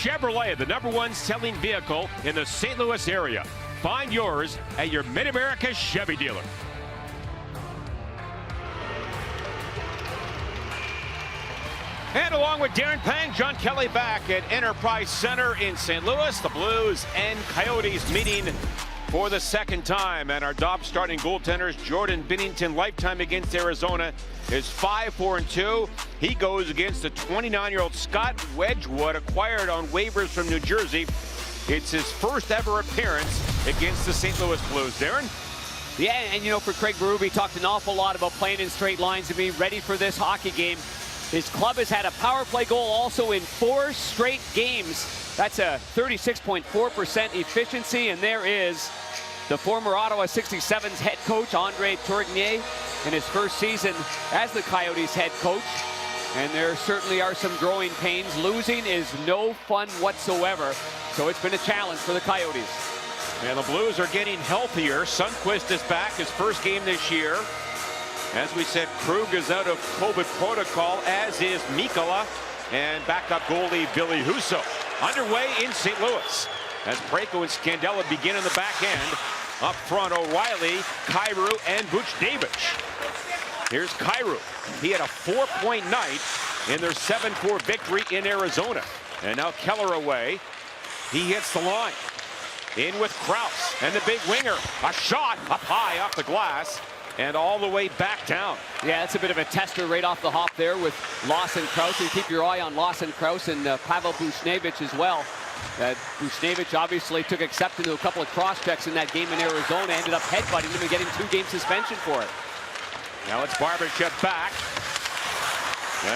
Chevrolet, the #1 selling vehicle in the St. Louis area. Find yours at your Mid-America Chevy dealer. And along with Darren Pang, John Kelly back at Enterprise Center in St. Louis. The Blues and Coyotes meeting for the second time. And our Dobbs starting goaltenders, Jordan Binnington, lifetime against Arizona, is 5-4-2. He goes against the 29-year-old Scott Wedgwood, acquired on waivers from New Jersey. It's his first ever appearance against the St. Louis Blues. Darren? Yeah, and you know, for Craig Berube, talked an awful lot about playing in straight lines and being ready for this hockey game. His club has had a power play goal also in 4 straight games. That's a 36.4% efficiency, and there is the former Ottawa 67's head coach, Andre Tourigny, in his first season as the Coyotes head coach. And there certainly are some growing pains. Losing is no fun whatsoever, so it's been a challenge for the Coyotes. And the Blues are getting healthier. Sundqvist is back, his first game this year. As we said, Krug is out of COVID protocol, as is Mikkola, and backup goalie Billy Husso. Underway in St. Louis as Parayko and Scandella begin on the back end. Up front, O'Reilly, Kyrou, and Buchnevich. Here's Kyrou. He had a 4-point night in their 7-4 victory in Arizona. And now Keller away. He hits the line. In with Krause and the big winger. A shot up high off the glass and all the way back down. Yeah, that's a bit of a tester right off the hop there with Lawson Krause. You keep your eye on Lawson Krause and Pavel Buchnevich as well. Buchnevich obviously took exception to a couple of cross-checks in that game in Arizona, ended up headbutting him and getting 2-game suspension for it. Now it's Barbashev back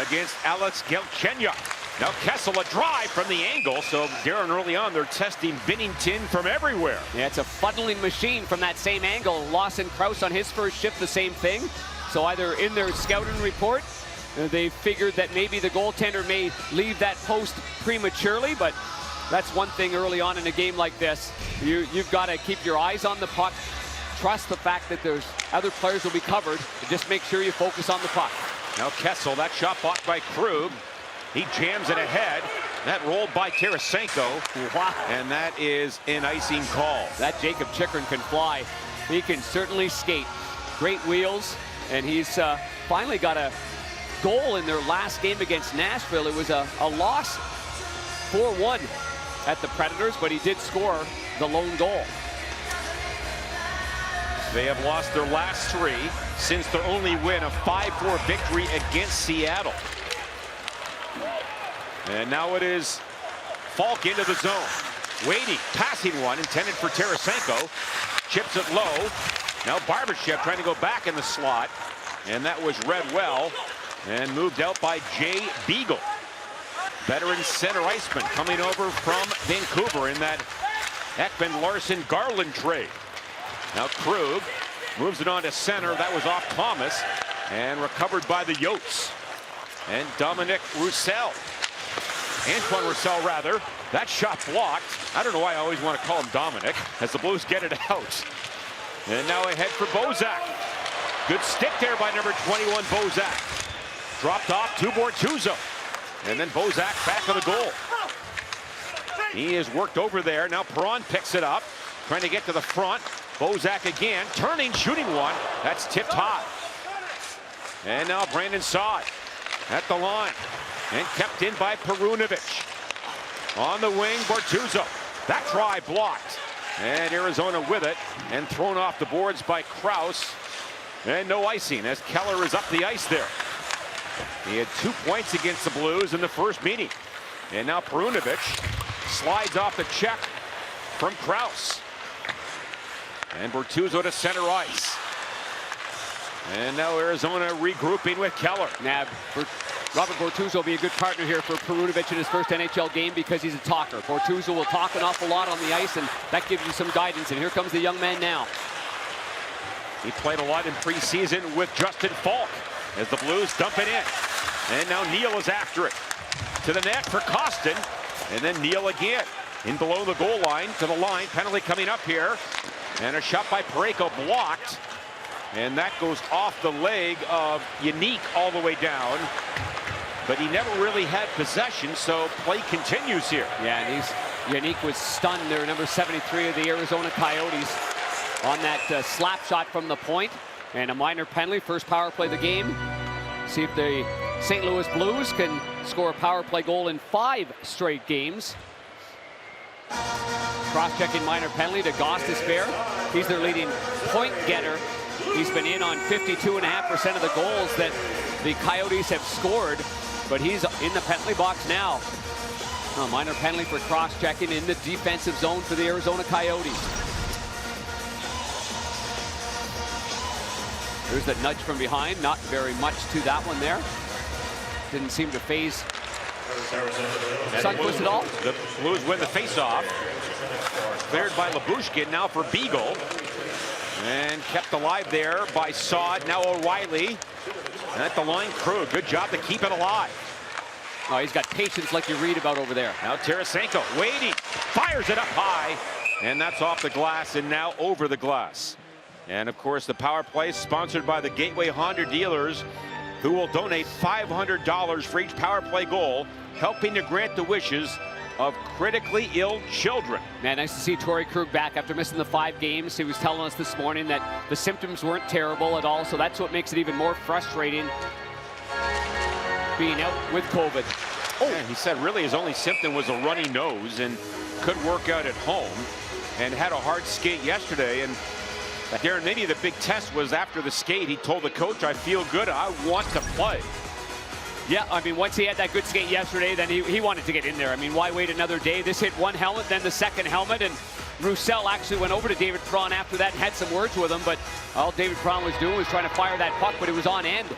against Alex Galchenyuk. Now Kessel, a drive from the angle. So Darren, early on, they're testing Binnington from everywhere. Yeah, it's a funneling machine from that same angle. Lawson Krause on his first shift, the same thing. So either in their scouting report, they figured that maybe the goaltender may leave that post prematurely, but that's one thing early on in a game like this. You've got to keep your eyes on the puck, trust the fact that there's other players will be covered, and just make sure you focus on the puck. Now Kessel, that shot blocked by Krug. He jams it ahead. That rolled by Tarasenko. Wow. And that is an icing call. That Jacob Chychrun can fly. He can certainly skate. Great wheels, and he's finally got a goal in their last game against Nashville. It was a loss 4-1 at the Predators, but he did score the lone goal. They have lost their last 3 since their only win, a 5-4 victory against Seattle. And now it is Falk into the zone. Waiting, passing one, intended for Tarasenko. Chips it low. Now Barbashev trying to go back in the slot. And that was read well and moved out by Jay Beagle. Veteran center iceman coming over from Vancouver in that Ekman-Larson-Garland trade. Now Krug moves it on to center. That was off Thomas and recovered by the Yotes. And Dominic Roussel. Antoine Roussel, rather. That shot blocked. I don't know why I always want to call him Dominic, as the Blues get it out. And now ahead for Bozak. Good stick there by number 21, Bozak. Dropped off to Bortuzzo. And then Bozak back of the goal. He is worked over there. Now Perron picks it up, trying to get to the front. Bozak again, turning, shooting one. That's tipped high. And now Brandon Saad at the line. And kept in by Perunovich. On the wing, Bortuzzo. That try blocked. And Arizona with it. And thrown off the boards by Krause. And no icing as Keller is up the ice there. He had 2 points against the Blues in the first meeting. And now Perunovich slides off the check from Krause. And Bortuzzo to center ice. And now Arizona regrouping with Keller. Now, Robert Bortuzzo will be a good partner here for Perunovich in his first NHL game because he's a talker. Bortuzzo will talk an awful lot on the ice, and that gives you some guidance. And here comes the young man now. He played a lot in preseason with Justin Falk as the Blues dump it in. And now Neal is after it. To the net for Kostin. And then Neal again. In below the goal line, to the line. Penalty coming up here. And a shot by Parayko blocked. And that goes off the leg of Yannick all the way down. but he never really had possession, so play continues here. Yeah, and Yannick was stunned there, number 73 of the Arizona Coyotes, on that slap shot from the point. And a minor penalty, first power play of the game. See if the St. Louis Blues can score a power play goal in 5 straight games. Cross-checking minor penalty to Gostisbehere. He's their leading point getter. He's been in on 52.5% of the goals that the Coyotes have scored, but he's in the penalty box now. A minor penalty for cross-checking in the defensive zone for the Arizona Coyotes. There's that nudge from behind. Not very much to that one there. Didn't seem to phase Sundqvist at all. The Blues win the faceoff. Cleared by Lyubushkin, now for Beagle. And kept alive there by Saad. Now O'Reilly. And at the line, Krug. Good job to keep it alive. Oh, he's got patience like you read about over there. Now Tarasenko waiting. Fires it up high. And that's off the glass and now over the glass. And of course, the power play sponsored by the Gateway Honda dealers, who will donate $500 for each power play goal, helping to grant the wishes of critically ill children. Man, nice to see Torrey Krug back after missing the 5 games. He was telling us this morning that the symptoms weren't terrible at all, so that's what makes it even more frustrating being out with COVID. Oh, yeah, he said really his only symptom was a runny nose and could work out at home, and had a hard skate yesterday. And Darren, maybe the big test was after the skate. He told the coach, I feel good, I want to play. Yeah, I mean, once he had that good skate yesterday, then he wanted to get in there. I mean, why wait another day? This hit one helmet, then the second helmet, and Roussel actually went over to David Perron after that and had some words with him, but all David Perron was doing was trying to fire that puck, but it was on end.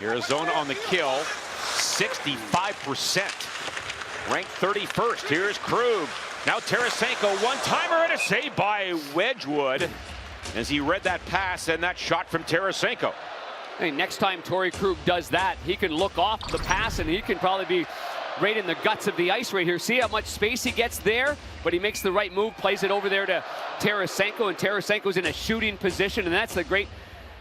Arizona on the kill, 65%. Ranked 31st. Here's Krug. Now Tarasenko, one-timer and a save by Wedgwood as he read that pass and that shot from Tarasenko. Hey, next time Torrey Krug does that, he can look off the pass and he can probably be right in the guts of the ice right here. See how much space he gets there, but he makes the right move, plays it over there to Tarasenko, and Tarasenko's in a shooting position, and that's the great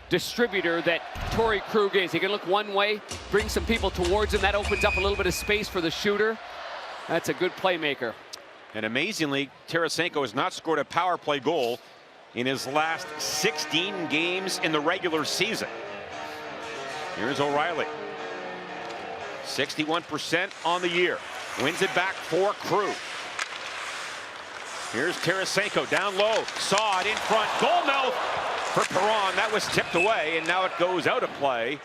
distributor that Torrey Krug is. He can look one way, bring some people towards him. That opens up a little bit of space for the shooter. That's a good playmaker. And amazingly, Tarasenko has not scored a power play goal in his last 16 games in the regular season. Here's O'Reilly. 61% on the year. Wins it back for Krug. Here's Tarasenko down low. Saw it in front. Goal mouth for Perron. That was tipped away, and now it goes out of play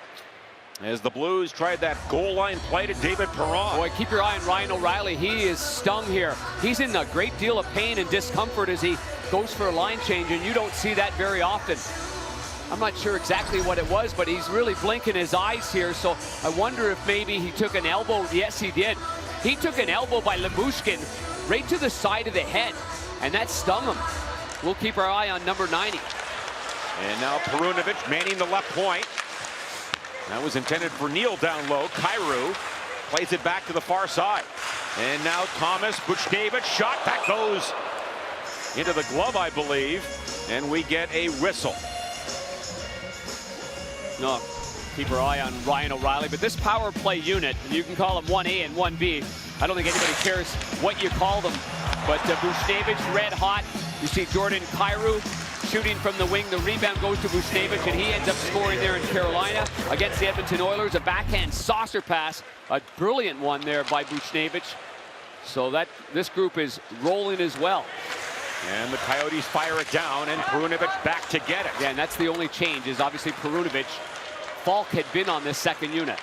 as the Blues tried that goal line play to David Perron. Boy, keep your eye on Ryan O'Reilly. He is stung here. He's in a great deal of pain and discomfort as he goes for a line change, and you don't see that very often. I'm not sure exactly what it was, but he's really blinking his eyes here, so I wonder if maybe he took an elbow. Yes, he did. He took an elbow by Lyubushkin right to the side of the head, and that stung him. We'll keep our eye on number 90. And now Perunovic manning the left point. That was intended for Neal down low. Kyrou plays it back to the far side. And now Thomas, Buchnevich, shot. That goes into the glove, I believe. And we get a whistle. No, keep our eye on Ryan O'Reilly. But this power play unit, you can call them 1A and 1B. I don't think anybody cares what you call them. But Buchnevich, red hot. You see Jordan Kyrou shooting from the wing. The rebound goes to Buchnevich, and he ends up scoring there in Carolina against the Edmonton Oilers. A backhand saucer pass. A brilliant one there by Buchnevich. So that this group is rolling as well. And the Coyotes fire it down, and Perunovic back to get it. Yeah, and that's the only change, is obviously Perunovic. Falk had been on this second unit.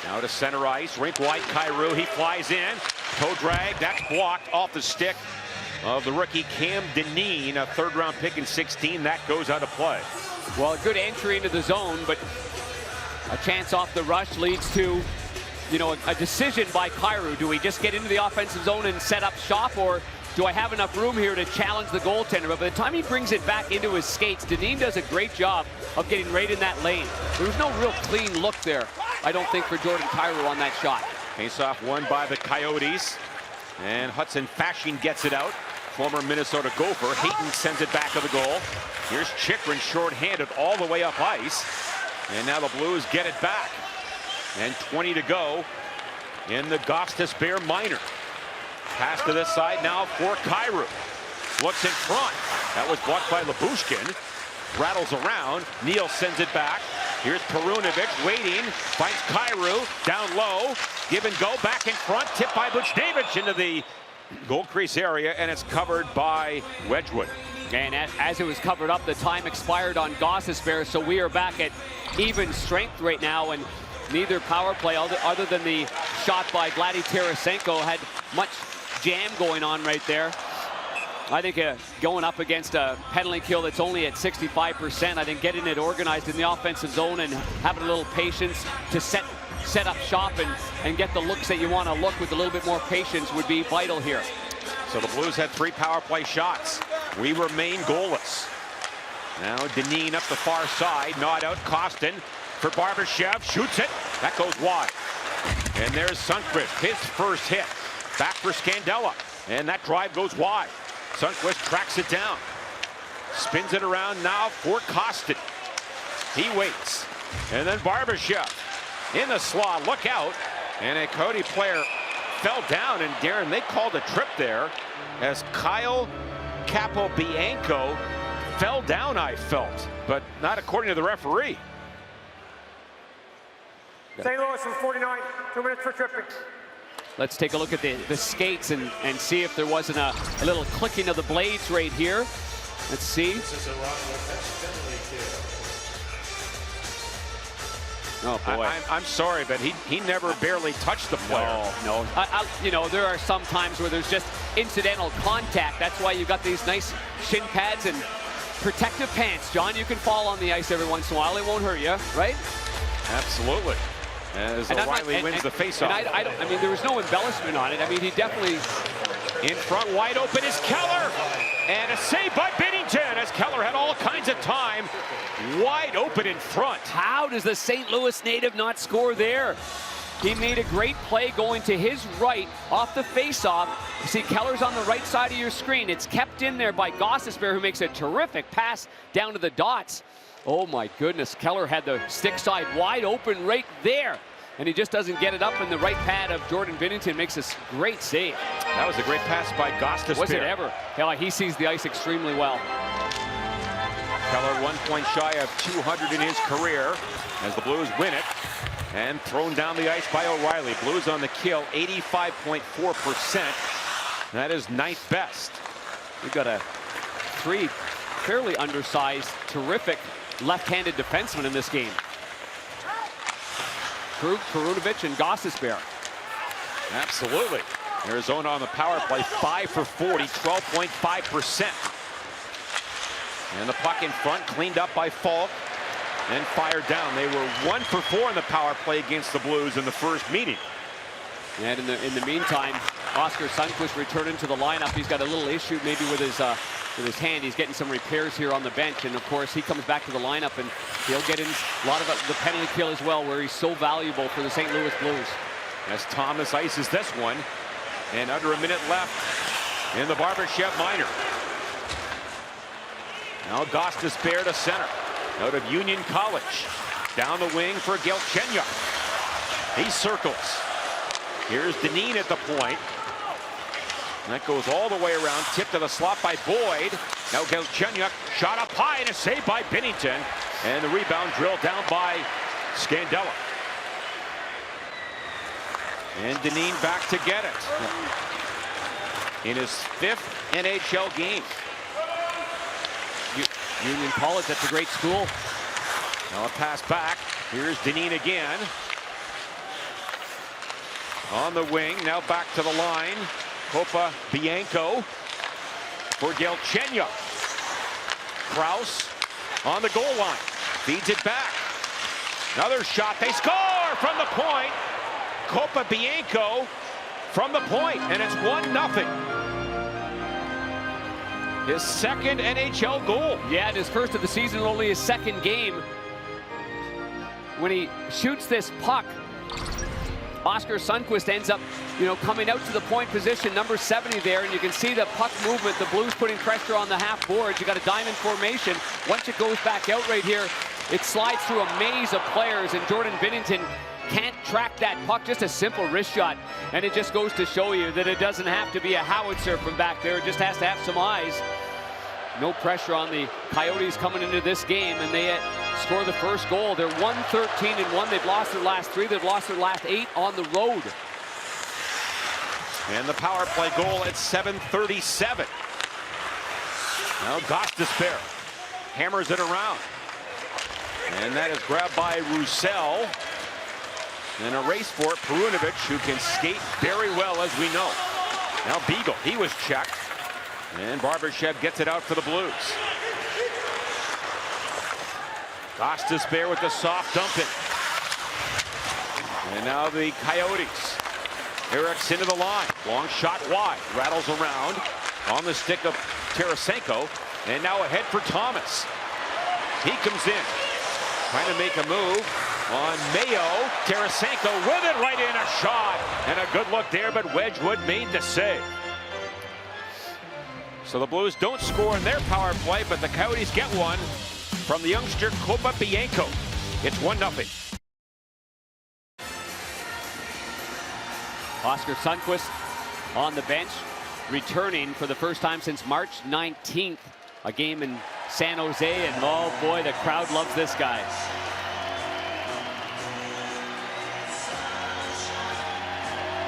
Now to center ice, rink wide Kyrou, he flies in. Toe drag, that's blocked off the stick of the rookie Cam Dineen, a third-round pick in 16. That goes out of play. Well, a good entry into the zone, but a chance off the rush leads to, you know, a decision by Kyrou. Do we just get into the offensive zone and set up shop, or do I have enough room here to challenge the goaltender? But by the time he brings it back into his skates, Dineen does a great job of getting right in that lane. There was no real clean look there, I don't think, for Jordan Kyrou on that shot. Face-off won by the Coyotes, and Hudson Fasching gets it out. Former Minnesota Gopher. Hayton sends it back to the goal. Here's Chychrun short-handed all the way up ice, and now the Blues get it back. and 20 to go in the Gostisbehere minor. Pass to this side now for Kyrou. Looks in front. That was blocked by Lyubushkin. Rattles around. Neal sends it back. Here's Perunovic waiting. Finds Kyrou down low. Give and go back in front. Tipped by Buchnevich into the goal crease area, and it's covered by Wedgwood. And as it was covered up, the time expired on Gostisbehere, so we are back at even strength right now, and neither power play, other than the shot by Vladdy Tarasenko, had much jam going on right there. I think going up against a penalty kill that's only at 65%, I think getting it organized in the offensive zone and having a little patience to set up shop and get the looks that you want to look with a little bit more patience would be vital here. So the Blues had 3 power play shots. We remain goalless. Now Dineen up the far side, gnawed out Kostin for Barbashev, shoots it, that goes wide. And there's Sundqvist, his first hit. Back for Scandella, and that drive goes wide. Sundqvist tracks it down. Spins it around now for Kostin. He waits. And then Barbashev in the slot, look out. And a Coyote player fell down, and Darren, they called a trip there as Kyle Capobianco fell down, I felt, but not according to the referee. St. Louis from 49, 2 minutes for tripping. Let's take a look at the skates and see if there wasn't a little clicking of the blades right here. Let's see. Oh boy. I'm sorry, but he never barely touched the player. No. You know, there are some times where there's just incidental contact. That's why you've got these nice shin pads and protective pants. John, you can fall on the ice every once in a while. It won't hurt you, right? Absolutely. As O'Reilly wins the faceoff. I mean, there was no embellishment on it. I mean, he definitely... In front, wide open is Keller. And a save by Binnington as Keller had all kinds of time. Wide open in front. How does the St. Louis native not score there? He made a great play going to his right off the faceoff. You see Keller's on the right side of your screen. It's kept in there by Gostisbehere, who makes a terrific pass down to the dots. Oh my goodness, Keller had the stick side wide open right there. And he just doesn't get it up in the right pad of Jordan Binnington. Makes a great save. That was a great pass by Gostisbehere. Was it ever? Yeah, he sees the ice extremely well. Keller 1 point shy of 200 in his career as the Blues win it. And thrown down the ice by O'Reilly. Blues on the kill, 85.4%. That is 9th best. We've got 3 fairly undersized, terrific left-handed defensemen in this game. Krug, Perunovic, and Gostisbehere. Absolutely. Arizona on the power play, 5 for 40, 12.5%. And the puck in front, cleaned up by Falk and fired down. They were 1 for 4 in the power play against the Blues in the first meeting. And in the meantime, Oskar Sundqvist returned to the lineup. He's got a little issue maybe with his hand. He's getting some repairs here on the bench, and of course he comes back to the lineup and he'll get in a lot of the penalty kill as well, where he's so valuable for the St. Louis Blues. As Thomas ices this one, and under a minute left in the Barbashev minor. Now Gostisbehere to center, out of Union College. Down the wing for Galchenyuk. He circles. Here's Dineen at the point. That goes all the way around, tipped to the slot by Boyd. Now Galchenyuk shot up high and a save by Binnington. And the rebound drilled down by Scandella. And Dineen back to get it. In his 5th NHL game. Union College, that's a great school. Now a pass back. Here's Dineen again. On the wing, now back to the line. Copa Bianco for Galchenyuk. Kraus on the goal line. Feeds it back. Another shot. They score from the point. Copa Bianco from the point, and it's 1-0. His 2nd NHL goal. Yeah, and his first of the season, only his 2nd game. When he shoots this puck, Oskar Sundqvist ends up, coming out to the point position, number 70 there, and you can see the puck movement. The Blues putting pressure on the half boards. You got a diamond formation. Once it goes back out right here, it slides through a maze of players, and Jordan Binnington can't track that puck. Just a simple wrist shot. And it just goes to show you that it doesn't have to be a howitzer from back there. It just has to have some eyes. No pressure on the Coyotes coming into this game, and they score the first goal. They're 1-13-1. They've lost their last 3. They've lost their last 8 on the road. And the power play goal at 7:37. Now Gostisbehere hammers it around. And that is grabbed by Roussel. And a race for it, Perunovic, who can skate very well, as we know. Now Beagle, he was checked. And Barbashev gets it out for the Blues. Gostisbehere with the soft dumping. And now the Coyotes. Eric's into the line. Long shot wide. Rattles around on the stick of Tarasenko. And now ahead for Thomas. He comes in. Trying to make a move on Mayo. Tarasenko with it right in, a shot. And a good look there, but Wedgwood made the save. So the Blues don't score in their power play, but the Coyotes get one from the youngster Kopa Bianco. It's 1-0. Oscar Sundqvist on the bench, returning for the first time since March 19th. A game in San Jose, and oh boy, the crowd loves this guy.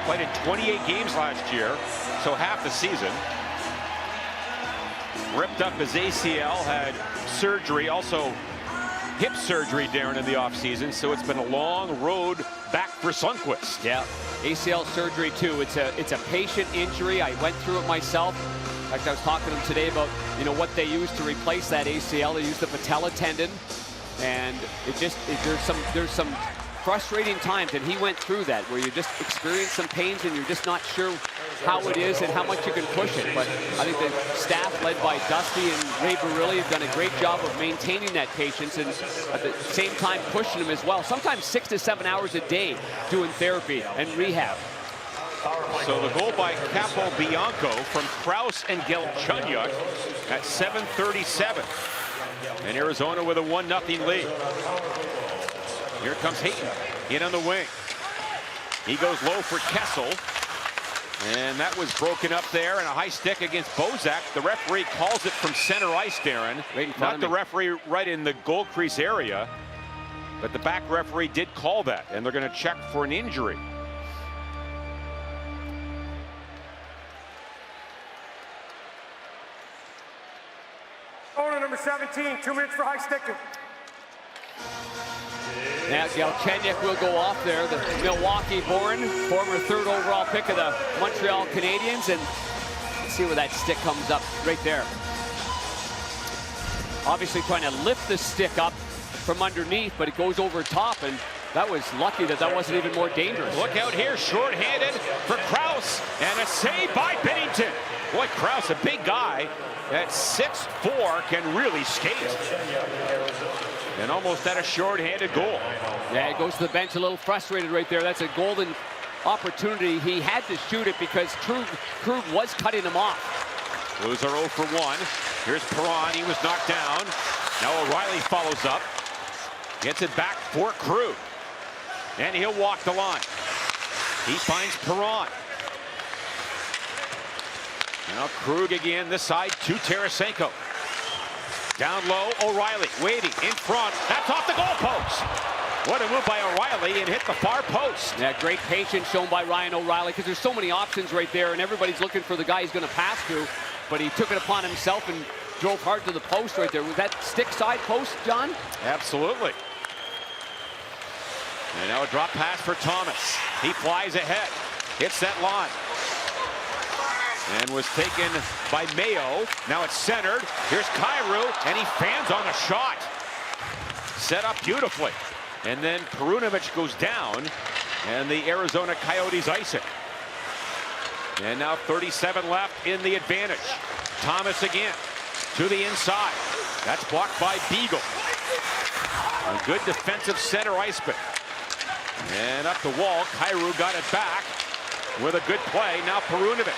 Played in 28 games last year, so half the season. Ripped up his ACL, had surgery, also hip surgery, Darren, in the offseason, so it's been a long road back for Sundqvist. Yeah, ACL surgery too. It's a patient injury. I went through it myself. In fact, I was talking to him today about, you know, what they use to replace that ACL. They use the patella tendon, and there's some frustrating times, and he went through that, where you just experience some pains and you're just not sure how it is and how much you can push it. But I think the staff led by Dusty and Ray Barilli have done a great job of maintaining that patience and at the same time pushing him as well. Sometimes 6 to 7 hours a day doing therapy and rehab. So the goal by Capo Bianco from Kraus and Galchenyuk at 7:37. And Arizona with a 1-0 lead. Here comes Hayton in on the wing. He goes low for Kessel. And that was broken up there, and a high stick against Bozak. The referee calls it from center ice, Darren. Not the referee right in the goal crease area, but the back referee did call that, and they're going to check for an injury. Owner number 17, 2 minutes for high sticking. Now Galchenyuk will go off there, the Milwaukee-born, former 3rd overall pick of the Montreal Canadiens, and let's see where that stick comes up right there. Obviously trying to lift the stick up from underneath, but it goes over top, and that was lucky that wasn't even more dangerous. Look out here, short-handed for Kraus, and a save by Binnington. Boy, Kraus, a big guy at 6'4", can really skate. And almost had a short-handed goal. Yeah, it goes to the bench a little frustrated right there. That's a golden opportunity. He had to shoot it because Krug was cutting him off. Blues are 0 for 1. Here's Perron. He was knocked down. Now O'Reilly follows up. Gets it back for Krug. And he'll walk the line. He finds Perron. Now Krug again this side to Tarasenko. Down low, O'Reilly waiting in front. That's off the goalpost. What a move by O'Reilly, and hit the far post. Yeah, great patience shown by Ryan O'Reilly, because there's so many options right there, and everybody's looking for the guy he's going to pass to. But he took it upon himself and drove hard to the post right there. Was that stick side post, John? Absolutely. And now a drop pass for Thomas. He flies ahead, hits that line. And was taken by Mayo. Now it's centered. Here's Kyrou, and he fans on the shot. Set up beautifully. And then Perunovic goes down, and the Arizona Coyotes ice it. And now 37 left in the advantage. Thomas again to the inside. That's blocked by Beagle. A good defensive center iceman. And up the wall, Kyrou got it back with a good play. Now Perunovic.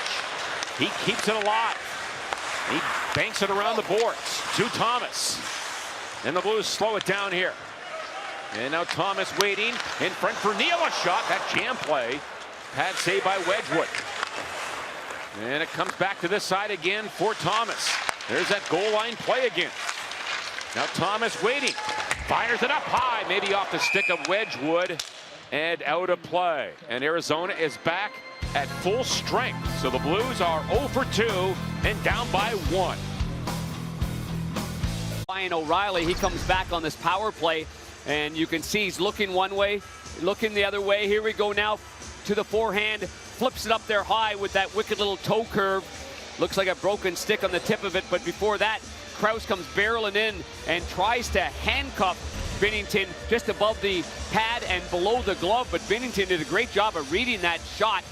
He keeps it alive. He banks it around the boards to Thomas. And the Blues slow it down here. And now Thomas waiting in front for Neal. A shot. That jam play. Pad save by Wedgwood. And it comes back to this side again for Thomas. There's that goal line play again. Now Thomas waiting. Fires it up high. Maybe off the stick of Wedgwood. And out of play. And Arizona is back at full strength. So the Blues are 0 for 2 and down by 1. Ryan O'Reilly, he comes back on this power play. And you can see he's looking one way, looking the other way. Here we go now to the forehand. Flips it up there high with that wicked little toe curve. Looks like a broken stick on the tip of it. But before that, Krause comes barreling in and tries to handcuff Binnington just above the pad and below the glove. But Binnington did a great job of reading that shot.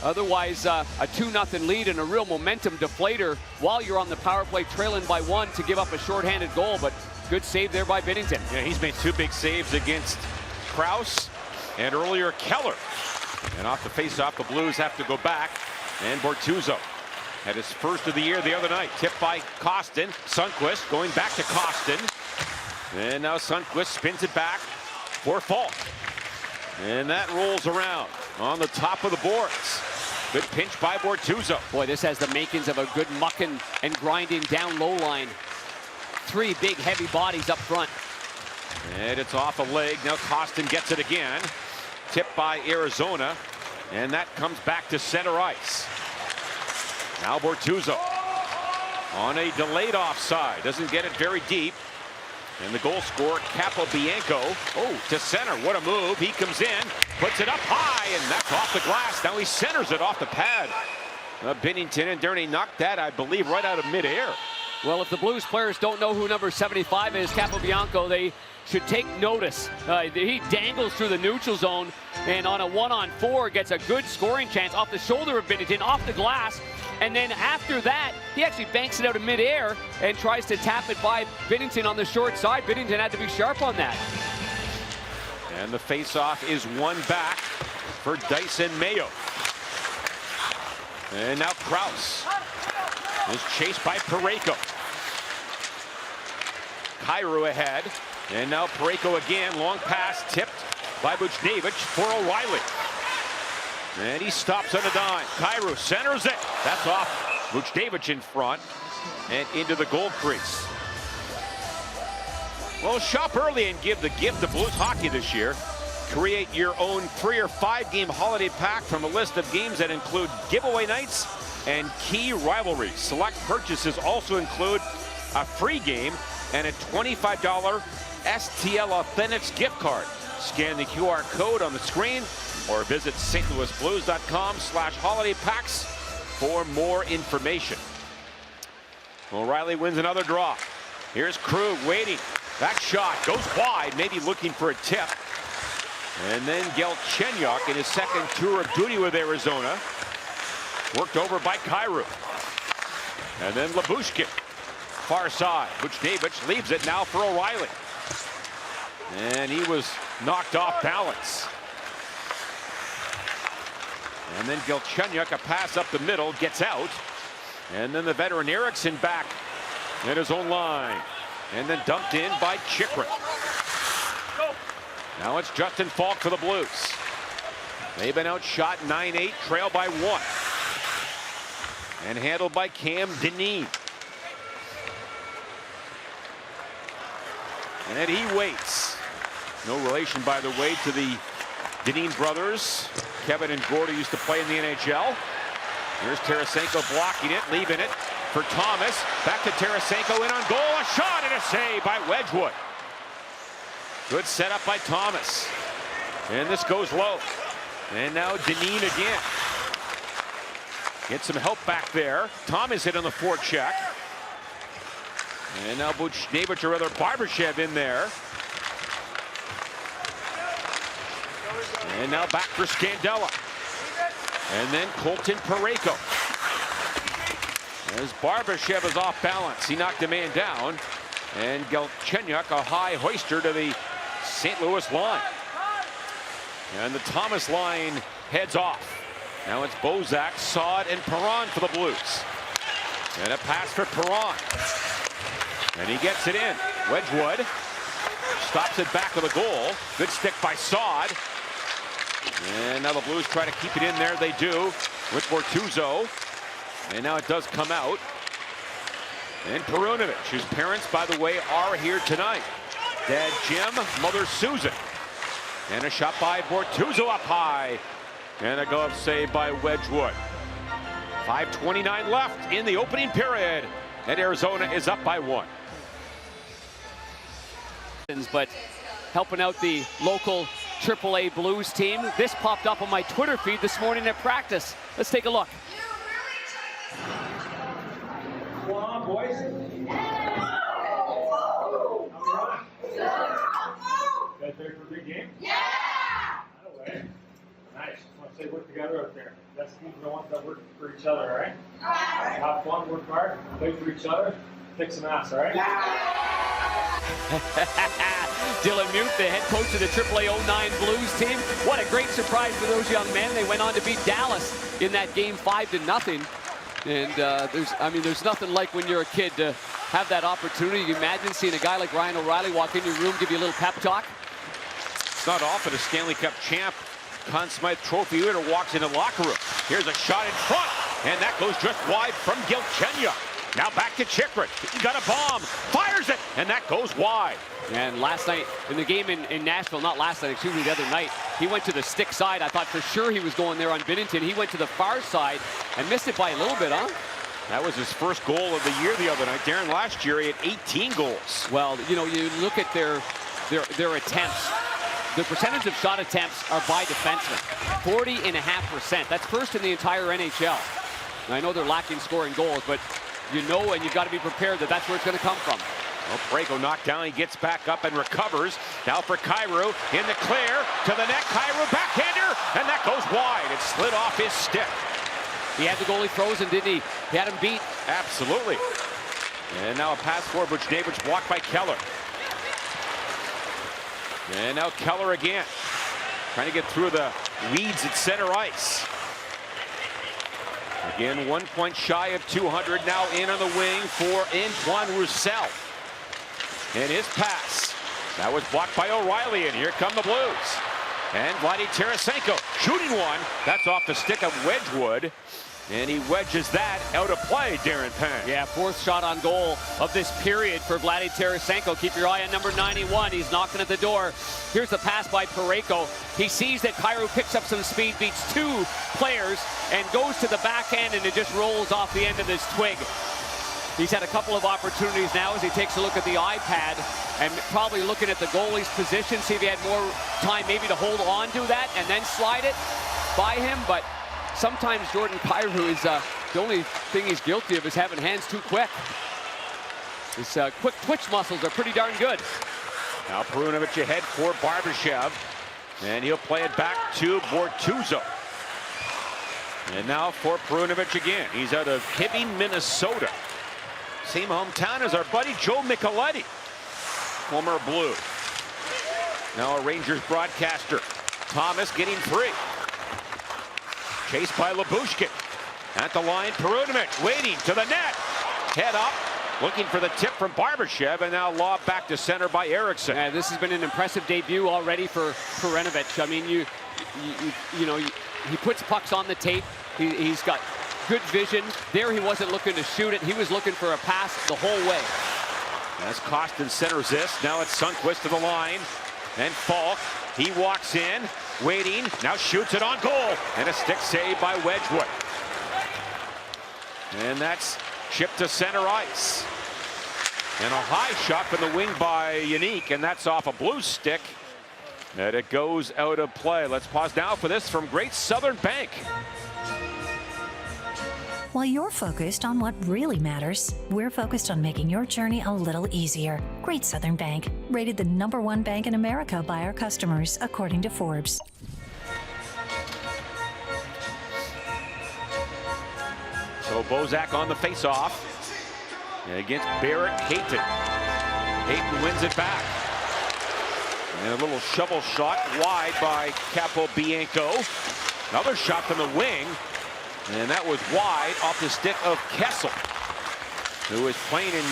Otherwise, a 2-0 lead and a real momentum deflator while you're on the power play trailing by 1 to give up a shorthanded goal. But good save there by Binnington. Yeah, he's made 2 big saves against Krause and earlier Keller. And off the face-off, the Blues have to go back. And Bortuzzo had his first of the year the other night. Tipped by Kostin. Sundqvist going back to Kostin. And now Sundqvist spins it back for Falk. And that rolls around on the top of the boards. Good pinch by Bortuzzo. Boy, this has the makings of a good mucking and grinding down low line. 3 big heavy bodies up front. And it's off a leg. Now Kostin gets it again. Tipped by Arizona. And that comes back to center ice. Now Bortuzzo on a delayed offside. Doesn't get it very deep. And the goal scorer, Capobianco, to center. What a move. He comes in, puts it up high, and that's off the glass. Now he centers it off the pad. Binnington and Durney knocked that, I believe, right out of midair. Well, if the Blues players don't know who number 75 is, Capobianco, they should take notice. He dangles through the neutral zone, and on a 1-on-4 gets a good scoring chance off the shoulder of Binnington, off the glass. And then after that, he actually banks it out of midair and tries to tap it by Binnington on the short side. Binnington had to be sharp on that. And the face-off is won back for Dyson Mayo. And now Krause is chased by Parayko. Kyrou ahead. And now Parayko again. Long pass tipped by Buchnevich for O'Reilly. And he stops on a dime. Kyrou centers it. That's off. Buchnevich in front and into the goal crease. Well, shop early and give the gift of Blues hockey this year. Create your own 3 or 5 game holiday pack from a list of games that include giveaway nights and key rivalries. Select purchases also include a free game and a $25 STL Authentics gift card. Scan the QR code on the screen or visit stlouisblues.com/holiday packs for more information. O'Reilly wins another draw. Here's Krug waiting. That shot goes wide, maybe looking for a tip. And then Galchenyuk in his second tour of duty with Arizona. Worked over by Kyrou. And then Labushkin, far side. Buchnevich leaves it now for O'Reilly. And he was knocked off balance. And then Galchenyuk, a pass up the middle, gets out. And then the veteran Eriksson back in his own line. And then dumped in by Chychrun. Now it's Justin Falk for the Blues. They've been outshot 9-8, trail by 1. And handled by Cam Dineen. And he waits. No relation, by the way, to the Dineen brothers. Kevin and Gordy used to play in the NHL. Here's Tarasenko blocking it, leaving it for Thomas. Back to Tarasenko, in on goal. A shot and a save by Wedgwood. Good setup by Thomas. And this goes low. And now Dineen again. Get some help back there. Thomas hit on the forecheck. And now Buchnevich, or rather Barbashev, in there. And now back for Scandella. And then Colton Parayko. As Barbashev is off balance, he knocked a man down. And Galchenyuk, a high hoister to the St. Louis line. And the Thomas line heads off. Now it's Bozak, Saad, and Perron for the Blues. And a pass for Perron. And he gets it in. Wedgwood stops it back of the goal. Good stick by Saad. And now the Blues try to keep it in there. They do with Bortuzzo. And now it does come out. And Perunovic, whose parents, by the way, are here tonight. Dad Jim, mother Susan. And a shot by Bortuzzo up high. And a glove save by Wedgwood. 5:29 left in the opening period. And Arizona is up by 1. But helping out the local AAA Blues team. This popped up on my Twitter feed this morning at practice. Let's take a look. Come on, boys. You guys ready for a big game? Yeah! No way. Nice. Want to say work together out there. That's the teams that want to work for each other, all right? Have fun, work hard, play for each other, kick some ass, all right? Dylan Mute, the head coach of the AAA 09 Blues team. What a great surprise for those young men. They went on to beat Dallas in that game 5-0. And there's nothing like when you're a kid to have that opportunity. You imagine seeing a guy like Ryan O'Reilly walk in your room, give you a little pep talk. It's not often a Stanley Cup champ, Conn Smythe Trophy winner, walks in the locker room. Here's a shot in front, and that goes just wide from Galchenyuk. Now back to Chychrun. He got a bomb, fires it, and that goes wide. And last night in the game in Nashville, not last night, excuse me, the other night, he went to the stick side. I thought for sure he was going there on Binnington. He went to the far side and missed it by a little bit, huh? That was his first goal of the year the other night. Darren, last year he had 18 goals. Well, you know, you look at their attempts. The percentage of shot attempts are by defensemen, 40.5%. That's first in the entire NHL. And I know they're lacking scoring goals, but you know, and you've got to be prepared that that's where it's going to come from. Well, Parayko knocked down. He gets back up and recovers. Now for Kyrou in the clear to the net. Kyrou backhander, and that goes wide. It slid off his stick. He had the goalie frozen, didn't he? He had him beat. Absolutely. And now a pass forward, which David's blocked by Keller. And now Keller again, trying to get through the weeds at center ice. Again, 1 point shy of 200. Now in on the wing for Antoine Roussel. And his pass. That was blocked by O'Reilly, and here come the Blues. And Vladdy Tarasenko shooting one. That's off the stick of Wedgwood. And he wedges that out of play, Darren Pang. Yeah, fourth shot on goal of this period for Vladdy Tarasenko. Keep your eye on number 91. He's knocking at the door. Here's the pass by Parayko. He sees that Kyrou picks up some speed, beats two players, and goes to the backhand, and it just rolls off the end of this twig. He's had a couple of opportunities now as he takes a look at the iPad and probably looking at the goalie's position, see if he had more time maybe to hold on to that and then slide it by him. But sometimes Jordan Kyrou is the only thing he's guilty of is having hands too quick. His quick twitch muscles are pretty darn good. Now Perunovic ahead for Barbashev, and he'll play it back to Bortuzzo. And now for Perunovic again. He's out of Hibbing, Minnesota. Same hometown as our buddy Joe Micheletti, former Blue. Now a Rangers broadcaster. Thomas getting free. Chased by Lyubushkin. At the line, Perunovic waiting to the net. Head up, looking for the tip from Barbashev, and now lob back to center by Eriksson. Yeah, this has been an impressive debut already for Perunovic. I mean, you know, he puts pucks on the tape. He's got good vision. There he wasn't looking to shoot it. He was looking for a pass the whole way. As Kostin centers this, now it's Sundqvist to the line. And Falk, he walks in, waiting, now shoots it on goal. And a stick save by Wedgwood. And that's chipped to center ice. And a high shot from the wing by Yannick, and that's off a Blue stick. And it goes out of play. Let's pause now for this from Great Southern Bank. While you're focused on what really matters, we're focused on making your journey a little easier. Great Southern Bank, rated the #1 bank in America by our customers, according to Forbes. So Bozak on the faceoff against Barrett Hayton. Hayton wins it back. And a little shovel shot wide by Capobianco. Another shot from the wing. And that was wide off the stick of Kessel. who is playing in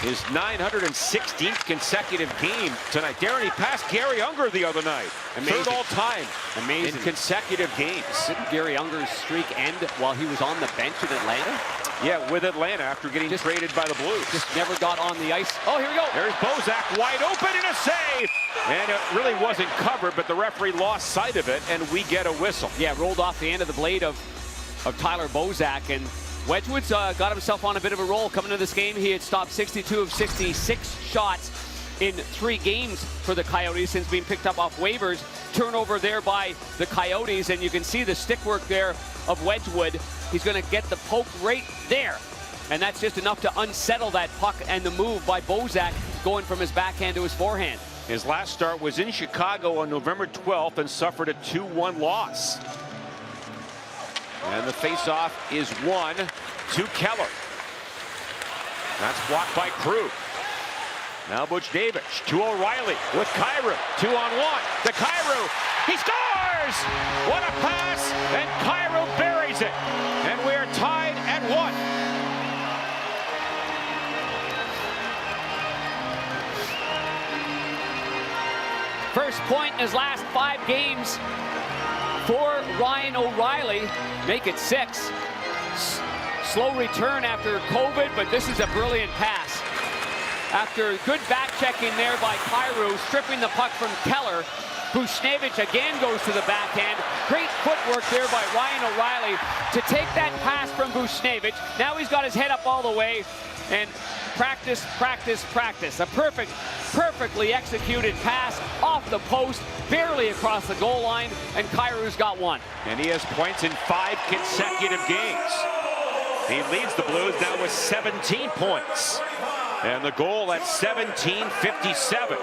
his 916th consecutive game tonight. Darren, he passed Gary Unger the other night. Amazing. Third all-time. Amazing. In consecutive games. Didn't Gary Unger's streak end while he was on the bench in Atlanta? Yeah, with Atlanta after getting traded by the Blues. Just never got on the ice. Oh, here we go. There's Bozak wide open and a save. And it really wasn't covered, but the referee lost sight of it, and we get a whistle. Yeah, rolled off the end of the blade of Tyler Bozak, and Wedgwood's got himself on a bit of a roll coming into this game. He had stopped 62 of 66 shots in 3 games for the Coyotes since being picked up off waivers. Turnover there by the Coyotes, and you can see the stick work there of Wedgwood. He's going to get the poke right there, and that's just enough to unsettle that puck and the move by Bozak going from his backhand to his forehand. His last start was in Chicago on November 12th and suffered a 2-1 loss. And the faceoff is won to Keller. That's blocked by Krug. Now Buchnevich to O'Reilly with Kyrou. 2-on-1 to Kyrou. He scores! What a pass! And Kyrou buries it. And we are tied at 1. First point in his last 5 games for Ryan O'Reilly. Make it 6. Slow return after COVID, but this is a brilliant pass. After good back checking there by Kyrou, stripping the puck from Keller. Buchnevich again goes to the backhand. Great footwork there by Ryan O'Reilly to take that pass from Buchnevich. Now he's got his head up all the way, and practice, practice, practice. A perfectly executed pass off the post, barely across the goal line, and Kyrou's got 1. And he has points in 5 consecutive games. He leads the Blues now with 17 points. And the goal at 17:57.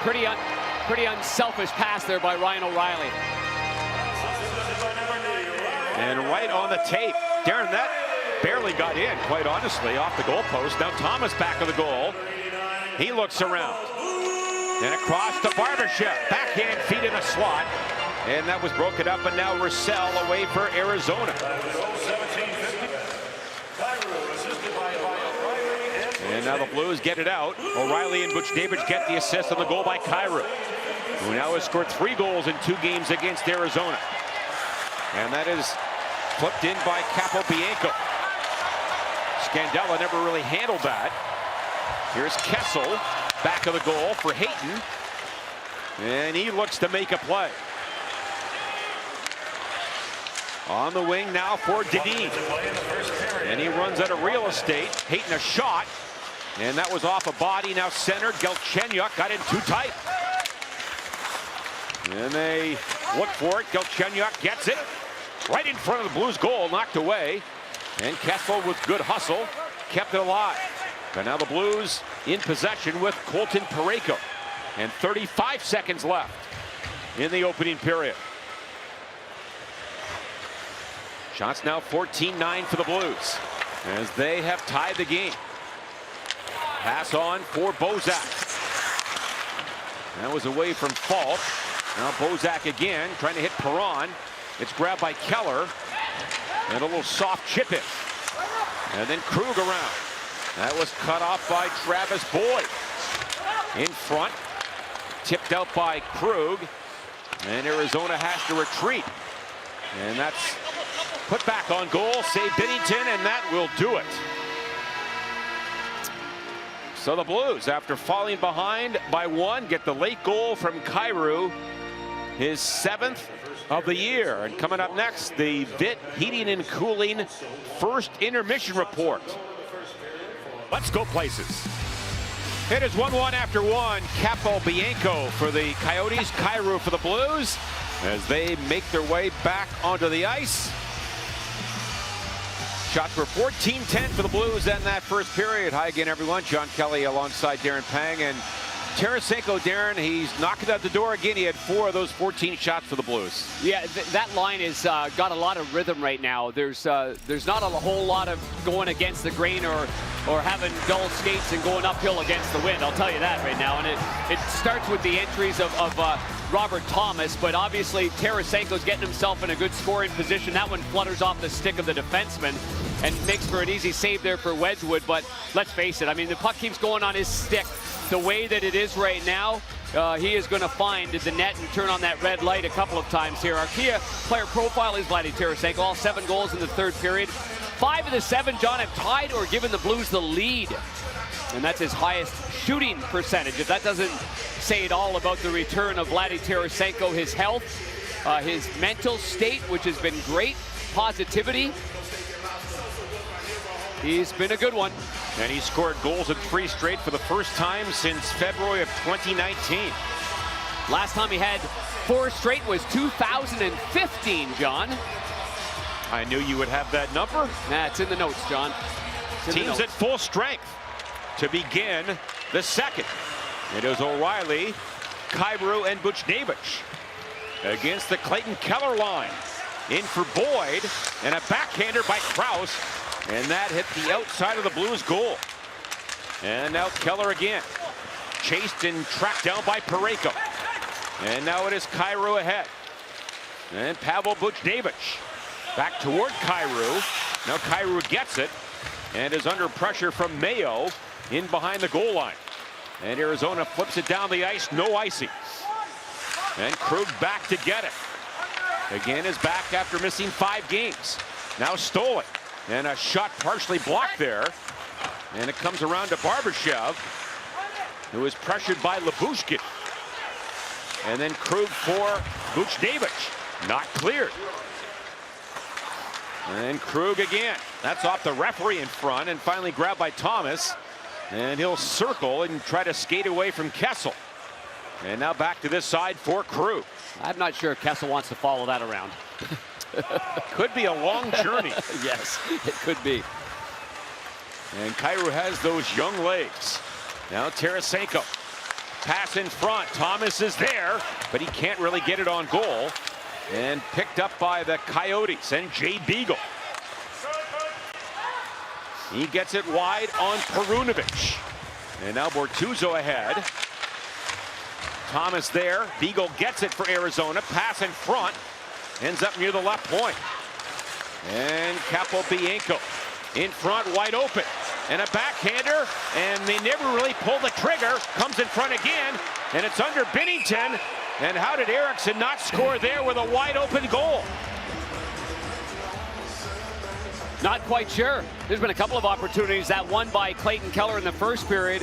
Pretty unselfish pass there by Ryan O'Reilly. And right on the tape. Darren, that barely got in, quite honestly, off the goalpost. Now Thomas back of the goal. He looks around. And across to Barbashev. Backhand feet in a slot. And that was broken up, and now Roussel away for Arizona. And now the Blues get it out. O'Reilly and Buchnevich get the assist on the goal by Kyrou, who now has scored 3 goals in 2 games against Arizona. And that is flipped in by Capobianco. Scandella never really handled that. Here's Kessel, back of the goal for Hayton. And he looks to make a play. On the wing now for Dedin. And he runs out of real estate. Hayton a shot. And that was off a body, now centered. Galchenyuk got in too tight. And they look for it. Galchenyuk gets it. Right in front of the Blues goal, knocked away. And Kessel with good hustle kept it alive. And now the Blues in possession with Colton Parayko. And 35 seconds left in the opening period. Shots now 14-9 for the Blues as they have tied the game. Pass on for Bozak. That was away from Falk. Now Bozak again trying to hit Perron. It's grabbed by Keller. And a little soft chip in. And then Krug around. That was cut off by Travis Boyd. In front. Tipped out by Krug. And Arizona has to retreat. And that's put back on goal. Save Binnington, and that will do it. So the Blues, after falling behind by 1, get the late goal from Kyrou, his 7th of the year. And coming up next, the VIT Heating and Cooling first intermission report. Let's go places. It is 1-1 after 1. Capobianco for the Coyotes, Kyrou for the Blues as they make their way back onto the ice. Shots were 14-10 for the Blues in that first period. Hi again, everyone. John Kelly alongside Darren Pang. And Tarasenko, Darren, he's knocking out the door again. He had 4 of those 14 shots for the Blues. Yeah, that line has got a lot of rhythm right now. There's not a whole lot of going against the grain or having dull skates and going uphill against the wind. I'll tell you that right now. And it starts with the entries of Robert Thomas, but obviously Tarasenko's getting himself in a good scoring position. That one flutters off the stick of the defenseman and makes for an easy save there for Wedgwood. But let's face it, I mean, the puck keeps going on his stick. The way that it is right now, he is going to find the net and turn on that red light a couple of times here. Our key player profile is Vladdy Tarasenko. All 7 goals in the third period. 5 of the 7, John, have tied or given the Blues the lead. And that's his highest shooting percentage. If that doesn't say it all about the return of Vladdy Tarasenko, his health, his mental state, which has been great, positivity. He's been a good one. And he scored goals in 3 straight for the first time since February of 2019. Last time he had 4 straight was 2015, John. I knew you would have that number. Nah, it's in the notes, John. Teams at full strength to begin the second. It is O'Reilly, Kyrou, and Buchnevich against the Clayton Keller line. In for Boyd, and a backhander by Krause, and that hit the outside of the Blues goal. And now Keller again, chased and tracked down by Parayko. And now it is Kyrou ahead. And Pavel Buchnevich back toward Kyrou. Now Kyrou gets it and is under pressure from Mayo in behind the goal line. And Arizona flips it down the ice, no icing. And Krug back to get it. Again is back after missing 5 games. Now stolen. And a shot partially blocked there. And it comes around to Barbashev, who is pressured by Lyubushkin. And then Krug for Buchnevich. Not cleared. And Krug again. That's off the referee in front and finally grabbed by Thomas. And he'll circle and try to skate away from Kessel. And now back to this side for Krug. I'm not sure if Kessel wants to follow that around. Could be a long journey. Yes, it could be. And Kyrou has those young legs. Now Tarasenko. Pass in front. Thomas is there, but he can't really get it on goal. And picked up by the Coyotes and Jay Beagle. He gets it wide on Perunovich. And now Bortuzzo ahead. Thomas there. Beagle gets it for Arizona. Pass in front. Ends up near the left point. And Capobianco in front, wide open. And a backhander. And they never really pull the trigger. Comes in front again. And it's under Binnington. And how did Eriksson not score there with a wide open goal? Not quite sure. There's been a couple of opportunities. That one by Clayton Keller in the first period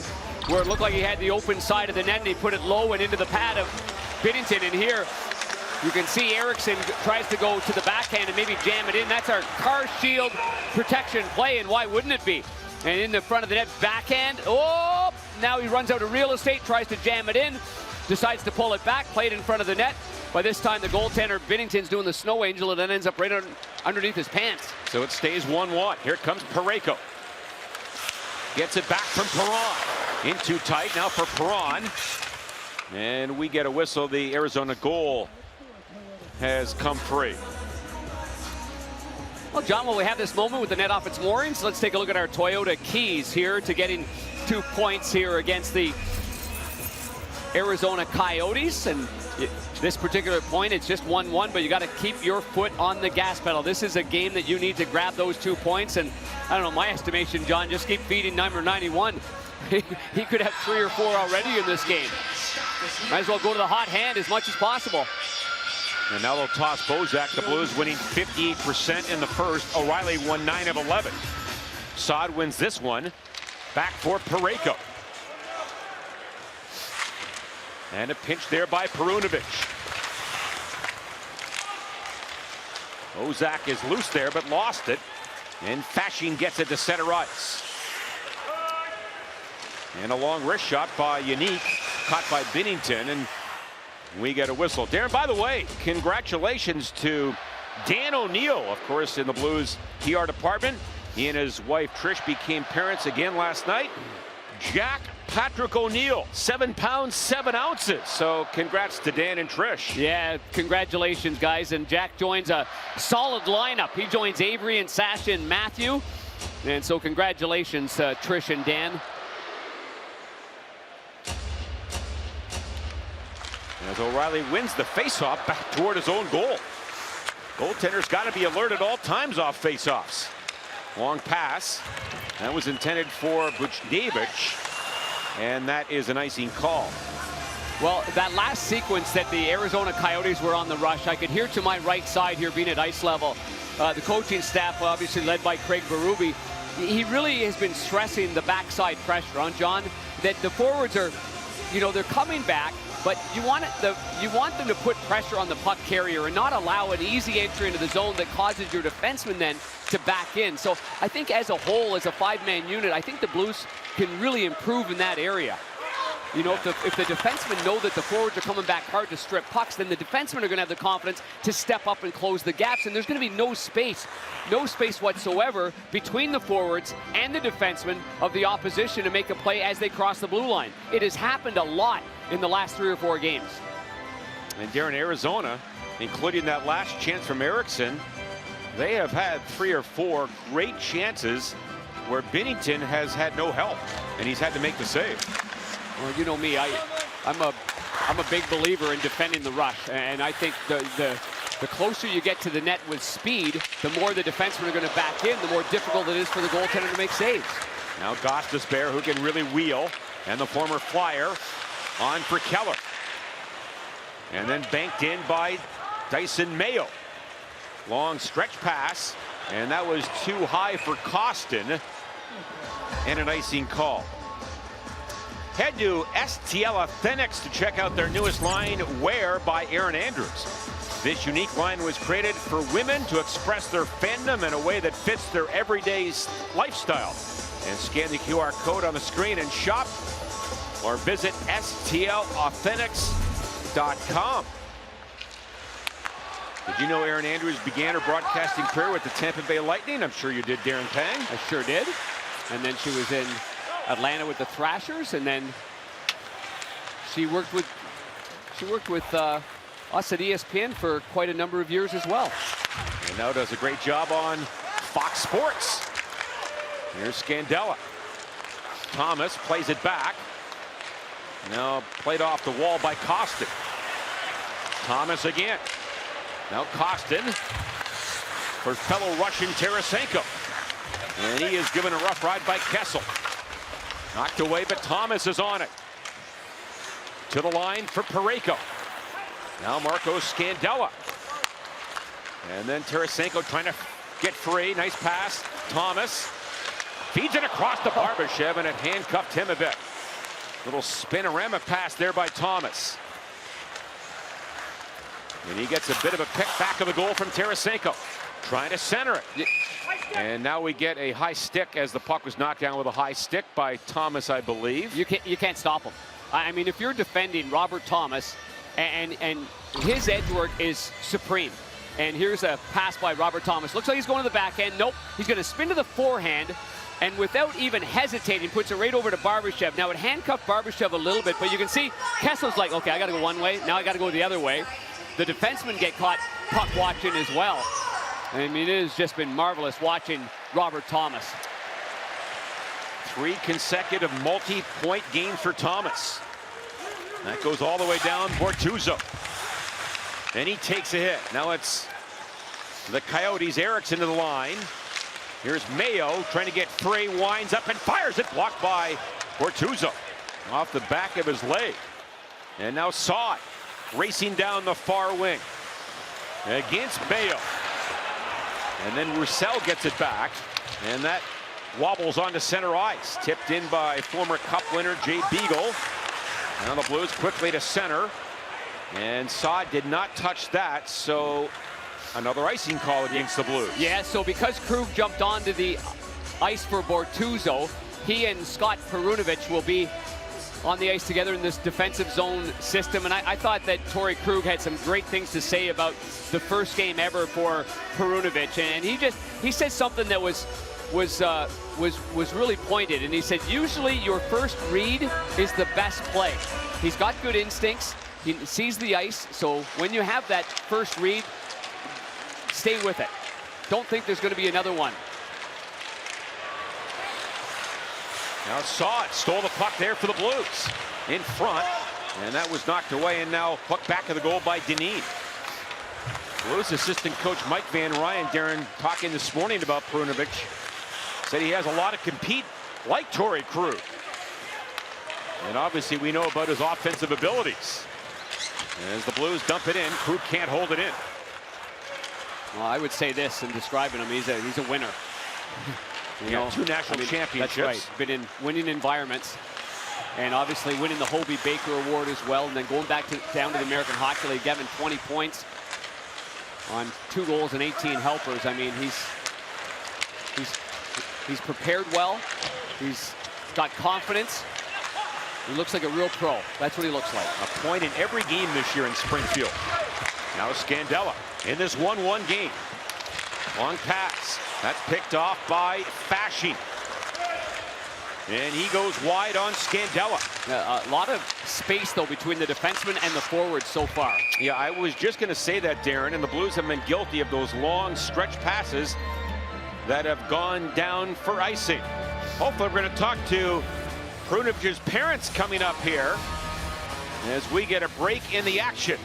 where it looked like he had the open side of the net and he put it low and into the pad of Binnington. And here you can see Eriksson tries to go to the backhand and maybe jam it in. That's our car shield protection play, and why wouldn't it be? And in the front of the net, backhand. Oh, now he runs out of real estate, tries to jam it in, decides to pull it back, played in front of the net. By this time, the goaltender, Binnington's doing the snow angel, and then ends up right underneath his pants. So it stays 1-1. Here comes Parayko. Gets it back from Perron. In too tight now for Perron. And we get a whistle. The Arizona goal has come free. Well, John, while we have this moment with the net off its moorings, let's take a look at our Toyota keys here to getting 2 points here against the Arizona Coyotes. And this particular point, it's just 1-1, but you got to keep your foot on the gas pedal. This is a game that you need to grab those 2 points. And I don't know, my estimation, John, just keep feeding number 91. He could have 3 or 4 already in this game. Might as well go to the hot hand as much as possible. And now they'll toss Bozak. The Blues winning 58% in the first. O'Reilly won 9 of 11. Saad wins this one. Back for Parayko. And a pinch there by Perunovich. Bozak is loose there, but lost it. And Fasching gets it to center ice. And a long wrist shot by Yannick, caught by Binnington, and we get a whistle. Darren, by the way, congratulations to Dan O'Neill, of course, in the Blues PR department. He and his wife Trish became parents again last night. Jack Patrick O'Neill, 7 pounds, 7 ounces. So congrats to Dan and Trish. Yeah, congratulations, guys. And Jack joins a solid lineup. He joins Avery and Sasha and Matthew. And so congratulations, Trish and Dan. as O'Reilly wins the faceoff back toward his own goal. Goaltender's got to be alert at all times off faceoffs. Long pass. That was intended for Buchnevich, and that is an icing call. Well, that last sequence that the Arizona Coyotes were on the rush, I could hear to my right side here being at ice level. The coaching staff, obviously led by Craig Berube, he really has been stressing the backside pressure on John, that the forwards are, you know, they're coming back, but you want them to put pressure on the puck carrier and not allow an easy entry into the zone that causes your defenseman then to back in. So I think as a whole, as a five-man unit, I think the Blues can really improve in that area. You know, if the defensemen know that the forwards are coming back hard to strip pucks, then the defensemen are going to have the confidence to step up and close the gaps, and there's going to be no space whatsoever between the forwards and the defensemen of the opposition to make a play as they cross the blue line. It has happened a lot in the last 3 or 4 games. And Darren, Arizona, including that last chance from Eriksson, they have had 3 or 4 great chances where Binnington has had no help, and he's had to make the save. Well, you know me, I'm a big believer in defending the rush, and I think the closer you get to the net with speed, the more the defensemen are going to back in, the more difficult it is for the goaltender to make saves. Now Gostisbehere, who can really wheel, and the former Flyer on for Keller. And then banked in by Dyson Mayo. Long stretch pass, and that was too high for Costin, and an icing call. Head to STL Authentics to check out their newest line, Wear by Erin Andrews. This unique line was created for women to express their fandom in a way that fits their everyday lifestyle. And scan the QR code on the screen and shop, or visit STLauthentics.com. Did you know Erin Andrews began her broadcasting career with the Tampa Bay Lightning? I'm sure you did, Darren Pang. I sure did. And then she was in Atlanta with the Thrashers, and then she worked with us at ESPN for quite a number of years as well. And now does a great job on Fox Sports. Here's Scandella. Thomas plays it back. Now played off the wall by Costin. Thomas again. Now Costin for fellow Russian Tarasenko. And he is given a rough ride by Kessel. Knocked away, but Thomas is on it. To the line for Parayko. Now Marco Scandella. And then Tarasenko trying to get free. Nice pass. Thomas feeds it across to Barbashev, and it handcuffed him a bit. Little spinorama pass there by Thomas. And he gets a bit of a pick back of the goal from Tarasenko. Trying to center it. And now we get a high stick as the puck was knocked down with a high stick by Thomas, I believe. You can't stop him. I mean, if you're defending Robert Thomas, and his edge work is supreme. And here's a pass by Robert Thomas. Looks like he's going to the backhand. Nope. He's going to spin to the forehand, and without even hesitating, puts it right over to Barbashev. Now, it handcuffed Barbashev a little bit, but you can see Kessel's like, okay, I got to go one way. Now I got to go the other way. The defensemen get caught puck watching as well. I mean, it has just been marvelous watching Robert Thomas. 3 consecutive multi-point games for Thomas. That goes all the way down Bortuzzo. And he takes a hit. Now it's the Coyotes. Eriksson to the line. Here's Mayo trying to get free, winds up and fires it, blocked by Bortuzzo off the back of his leg. And now Saad racing down the far wing against Mayo. And then Roussel gets it back, and that wobbles onto center ice. Tipped in by former Cup winner Jay Beagle. Now the Blues quickly to center, and Saad did not touch that, so another icing call against the Blues. Yeah, so because Krug jumped onto the ice for Bortuzzo, he and Scott Perunovich will be on the ice together in this defensive zone system. And I thought that Torrey Krug had some great things to say about the first game ever for Perunovich. And he said something that was really pointed. And he said, usually your first read is the best play. He's got good instincts. He sees the ice. So when you have that first read, stay with it. Don't think there's going to be another one. Now Saad stole the puck there for the Blues. In front, And that was knocked away, and now hooked back of the goal by Dineen. Blues assistant coach Mike Van Ryan, Darren, talking this morning about Perunovic, said he has a lot of compete like Torrey Krug. And obviously we know about his offensive abilities. As the Blues dump it in, Krug can't hold it in. Well, I would say this in describing him, he's a winner. You know, 2 national championships. That's right. Been in winning environments, and obviously winning the Hobey Baker Award as well, and then going back down to the American Hockey League, having 20 points on 2 goals and 18 helpers. I mean, he's prepared well. He's got confidence. He looks like a real pro. That's what he looks like. A point in every game this year in Springfield. Now Scandella in this 1-1 game. Long pass. That's picked off by Fasching. And he goes wide on Scandella. A lot of space, though, between the defenseman and the forward so far. Yeah, I was just going to say that, Darren, and the Blues have been guilty of those long stretch passes that have gone down for icing. Hopefully we're going to talk to Perunovic's parents coming up here as we get a break in the action.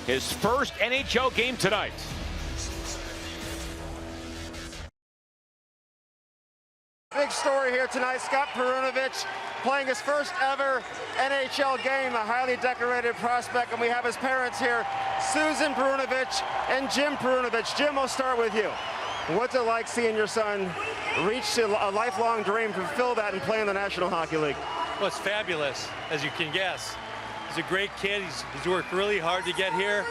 His first NHL game tonight. Big story here tonight. Scott Perunovic playing his first ever NHL game, a highly decorated prospect, and we have his parents here, Susan Perunovic and Jim Perunovic. Jim, I'll start with you. What's it like seeing your son reach a lifelong dream, fulfill that, and play in the National Hockey League? Well, it's fabulous, as you can guess. He's a great kid. He's worked really hard to get here,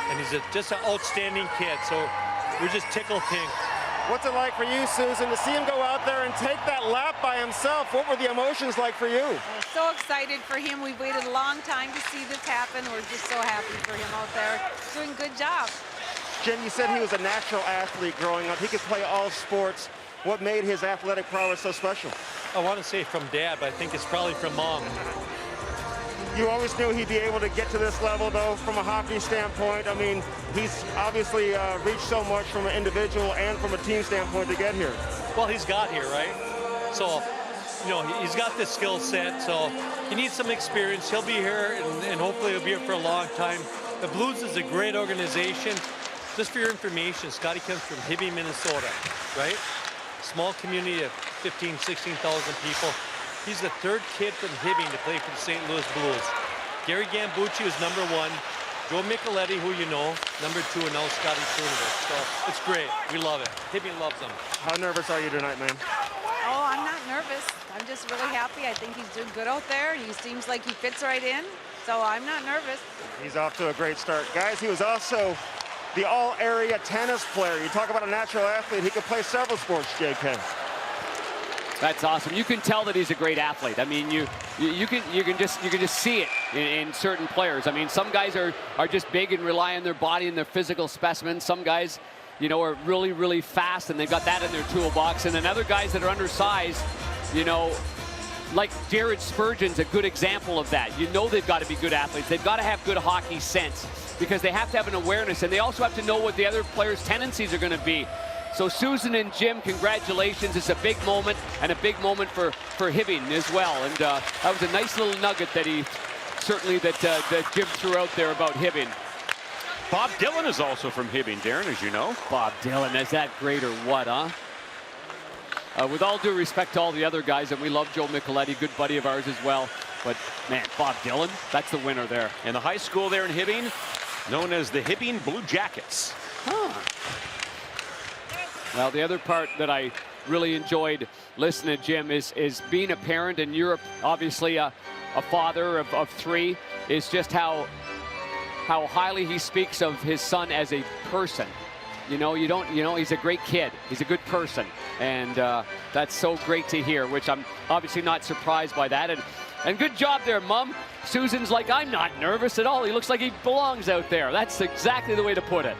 and he's just an outstanding kid. So we're just tickled pink. What's it like for you, Susan, to see him go out there and take that lap by himself? What were the emotions like for you? We're so excited for him. We've waited a long time to see this happen. We're just so happy for him out there. Doing a good job. Jim, you said he was a natural athlete growing up. He could play all sports. What made his athletic prowess so special? I want to say from Dad, but I think it's probably from Mom. You always knew he'd be able to get to this level, though, from a hockey standpoint. I mean, he's obviously reached so much from an individual and from a team standpoint to get here. Well, he's got here, right? So, you know, he's got this skill set, so he needs some experience. He'll be here, and hopefully he'll be here for a long time. The Blues is a great organization. Just for your information, Scotty comes from Hibbing, Minnesota, right? Small community of 15, 16,000 people. He's the 3rd kid from Hibbing to play for the St. Louis Blues. Gary Gambucci is #1. Joe Micheletti, who you know, #2, and now Scotty Perunovic. So it's great. We love it. Hibbing loves him. How nervous are you tonight, man? Oh, I'm not nervous. I'm just really happy. I think he's doing good out there. He seems like he fits right in, so I'm not nervous. He's off to a great start. Guys, he was also the all-area tennis player. You talk about a natural athlete. He could play several sports, JK. That's awesome. You can tell that he's a great athlete. I mean, you can just see it in certain players. I mean, some guys are just big and rely on their body and their physical specimen. Some guys, you know, are really, really fast and they've got that in their toolbox. And then other guys that are undersized, you know, like Jared Spurgeon's a good example of that. You know they've got to be good athletes. They've got to have good hockey sense because they have to have an awareness, and they also have to know what the other players' tendencies are going to be. So Susan and Jim, congratulations. It's a big moment, and a big moment for Hibbing as well. And that was a nice little nugget that that Jim threw out there about Hibbing. Bob Dylan is also from Hibbing, Darren, as you know. Bob Dylan, is that great or what, huh? With all due respect to all the other guys, and we love Joe Micheletti, good buddy of ours as well. But, man, Bob Dylan, that's the winner there. And the high school there in Hibbing, known as the Hibbing Blue Jackets. Huh. Well, the other part that I really enjoyed listening to Jim is being a parent, and you're obviously a father of 3, is just how highly he speaks of his son as a person. You know, he's a great kid. He's a good person. And that's so great to hear, which I'm obviously not surprised by that. And good job there, Mom. Susan's like, I'm not nervous at all. He looks like he belongs out there. That's exactly the way to put it.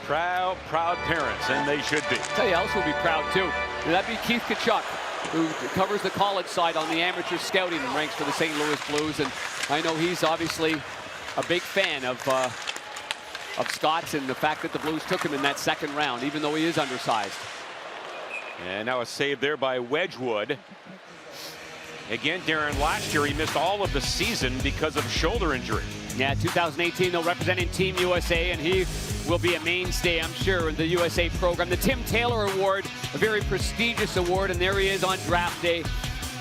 Proud parents, and they should be. I'll tell you else will be proud, too. And that'd be Keith Tkachuk, who covers the college side on the amateur scouting ranks for the St. Louis Blues. And I know he's obviously a big fan of Scott's and the fact that the Blues took him in that 2nd round, even though he is undersized. And now a save there by Wedgwood. Again, Darren, last year he missed all of the season because of shoulder injury. Yeah, 2018, they'll representing Team USA, and he will be a mainstay, I'm sure, in the USA program. The Tim Taylor Award, a very prestigious award, and there he is on draft day.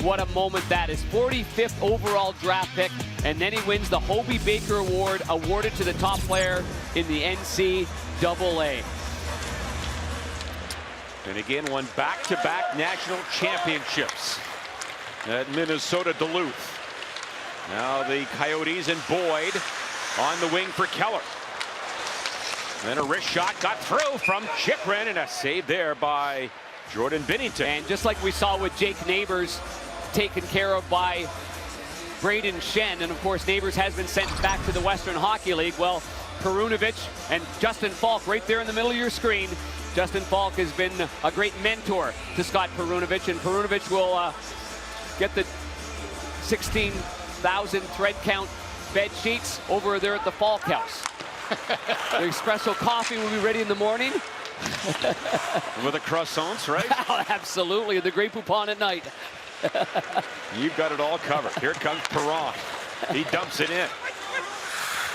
What a moment that is. 45th overall draft pick, and then he wins the Hobey Baker Award, awarded to the top player in the NCAA. And again, won back-to-back national championships at Minnesota Duluth. Now the Coyotes and Boyd on the wing for Keller. Then a wrist shot got through from Chychrun, and a save there by Jordan Binnington. And just like we saw with Jake Neighbors, taken care of by Braden Shen, and of course Neighbors has been sent back to the Western Hockey League. Well, Perunovic and Justin Falk right there in the middle of your screen. Justin Falk has been a great mentor to Scott Perunovic, and Perunovic will get the 16,000 thread count bed sheets over there at the Falk House. The espresso coffee will be ready in the morning. With the croissants, right? Oh, absolutely, the Grey Poupon at night. You've got it all covered. Here comes Perron. He dumps it in.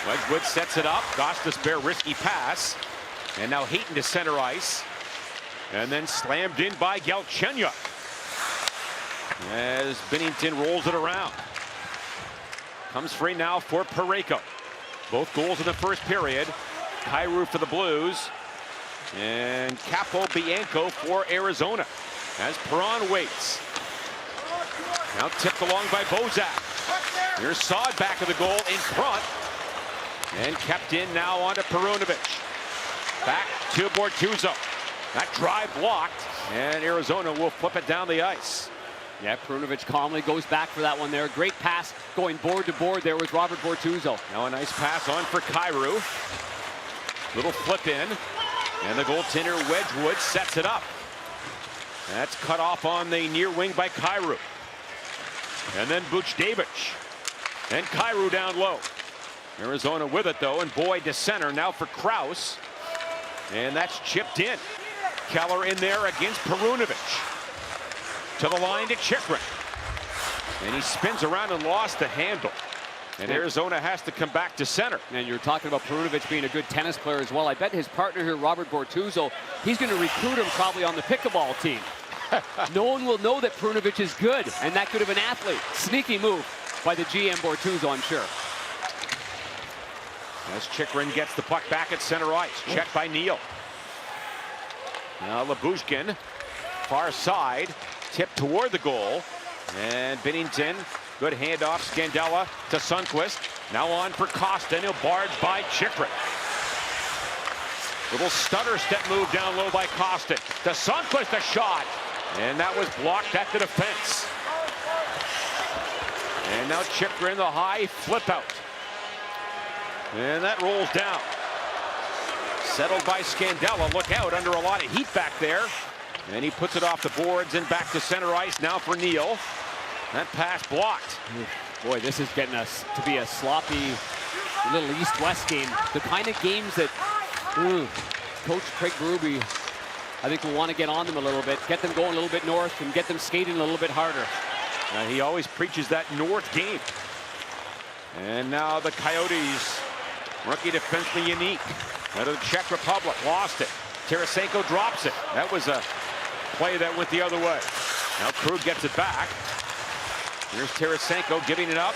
Wedgwood sets it up. Gostisbehere risky pass. And now Hayton to center ice. And then slammed in by Galchenyuk as Binnington rolls it around. Comes free now for Parayko. Both goals in the first period. Kyrou for the Blues. And Capo Bianco for Arizona as Perron waits. Now tipped along by Bozak. Here's Saad back of the goal in front. And kept in now onto Perunovic. Back to Bortuzzo. That drive blocked. And Arizona will flip it down the ice. Yeah, Perunovic calmly goes back for that one there. Great pass going board to board there with Robert Bortuzzo. Now a nice pass on for Kyrou. Little flip in. And the goaltender Wedgwood sets it up. That's cut off on the near wing by Kyrou. And then Buchnevich. And Kyrou down low. Arizona with it though, and Boyd to center now for Kraus. And that's chipped in. Keller in there against Perunovic. To the line to Chychrun. And he spins around and lost the handle. And Arizona has to come back to center. And you're talking about Perunovic being a good tennis player as well. I bet his partner here, Robert Bortuzzo, he's going to recruit him probably on the pickleball team. No one will know that Perunovic is good, and that could have been an athlete. Sneaky move by the GM Bortuzzo, I'm sure. As Chychrun gets the puck back at center ice. Checked by Neal. Now Lyubushkin, far side, tipped toward the goal. And Binnington, good handoff. Scandella to Sundqvist. Now on for Costa, and he'll barge by Chychrun. Little stutter step move down low by Costa. To Sundqvist, a shot. And that was blocked at the defense. And now Chychrun, the high flip out. And that rolls down. Settled by Scandella. Look out, under a lot of heat back there. And he puts it off the boards and back to center ice now for Neal. That pass blocked. Boy, this is getting us to be a sloppy little East-West game. The kind of games that Coach Craig Berube, I think, will want to get on them a little bit, get them going a little bit north, and get them skating a little bit harder. He always preaches that north game. And now the Coyotes, rookie defenseman Unique, out of the Czech Republic, lost it. Tarasenko drops it. That was a play that went the other way. Now Krug gets it back. Here's Tarasenko giving it up.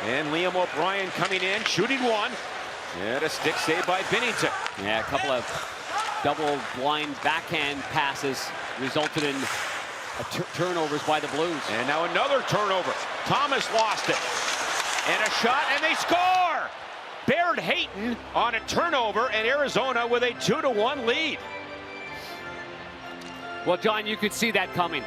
And Liam O'Brien coming in, shooting one. And a stick save by Binnington. Yeah, a couple of double blind backhand passes resulted in turnovers by the Blues. And now another turnover. Thomas lost it. And a shot, and they score! Baird Hayton on a turnover, and Arizona with a 2-1 lead. Well, John, you could see that coming.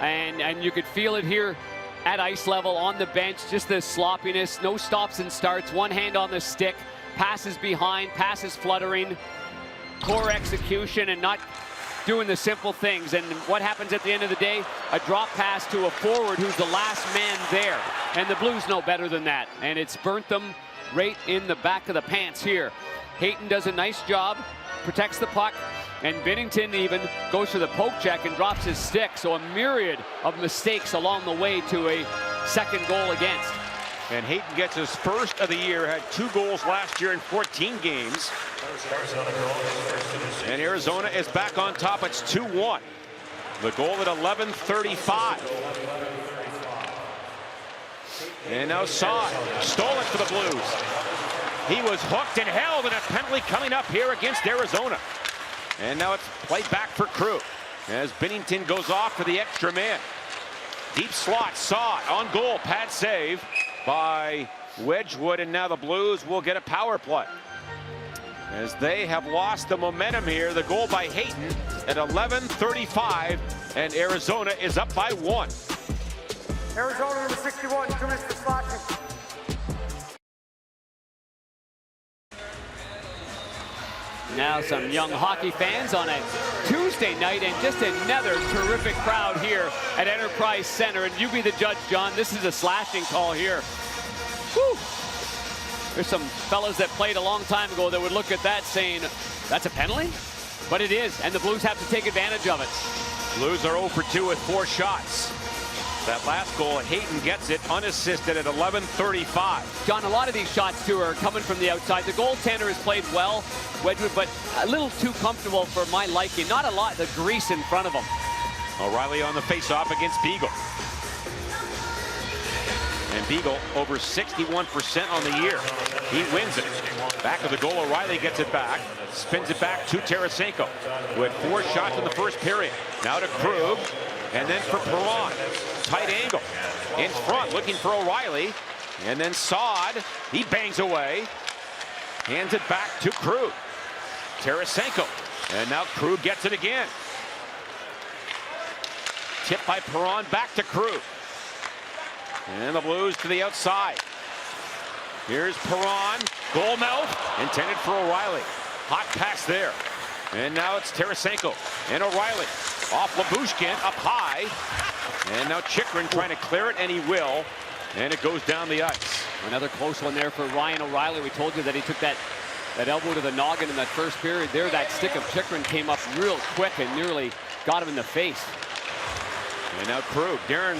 And you could feel it here at ice level on the bench. Just the sloppiness, no stops and starts, one hand on the stick, passes behind, passes fluttering, poor execution, and not doing the simple things. And what happens at the end of the day? A drop pass to a forward who's the last man there. And the Blues know better than that. And it's burnt them right in the back of the pants here. Hayton does a nice job, protects the puck, And Binnington even goes for the poke check and drops his stick. So a myriad of mistakes along the way to a second goal against. And Hayton gets his first of the year, had 2 goals last year in 14 games. And Arizona is back on top. It's 2-1. The goal at 11:35. And now Saad stole it for the Blues. He was hooked and held, and a penalty coming up here against Arizona. And now it's played back for Krug as Binnington goes off for the extra man. Deep slot, Saad on goal, pad save by Wedgwood, and now the Blues will get a power play as they have lost the momentum here. The goal by Hayton at 11:35, and Arizona is up by 1. Arizona number 61, 2 minutes for slashing. Now some young hockey fans on a Tuesday night, and just another terrific crowd here at Enterprise Center. And you be the judge, John. This is a slashing call here. Whew. There's some fellas that played a long time ago that would look at that saying, that's a penalty? But it is, and the Blues have to take advantage of it. Blues are 0 for 2 with 4 shots. That last goal, Hayton gets it unassisted at 11:35. John, a lot of these shots, too, are coming from the outside. The goaltender has played well, Wedgwood, but a little too comfortable for my liking. Not a lot of grease in front of him. O'Reilly on the faceoff against Beagle. And Beagle over 61% on the year. He wins it. Back of the goal, O'Reilly gets it back. Spins it back to Tarasenko, who had 4 shots in the first period. Now to Krug, and then for Perron. Tight angle. In front, looking for O'Reilly. And then Saad, he bangs away. Hands it back to Krug. Tarasenko. And now Krug gets it again. Tipped by Perron, back to Krug. And the Blues to the outside. Here's Perron, goal mouth, intended for O'Reilly. Hot pass there. And now it's Tarasenko and O'Reilly. Off Lyubushkin, up high. And now Chychrun trying to clear it, and he will. And it goes down the ice. Another close one there for Ryan O'Reilly. We told you that he took that elbow to the noggin in that first period there. That stick of Chychrun came up real quick and nearly got him in the face. And now Krug, Darren.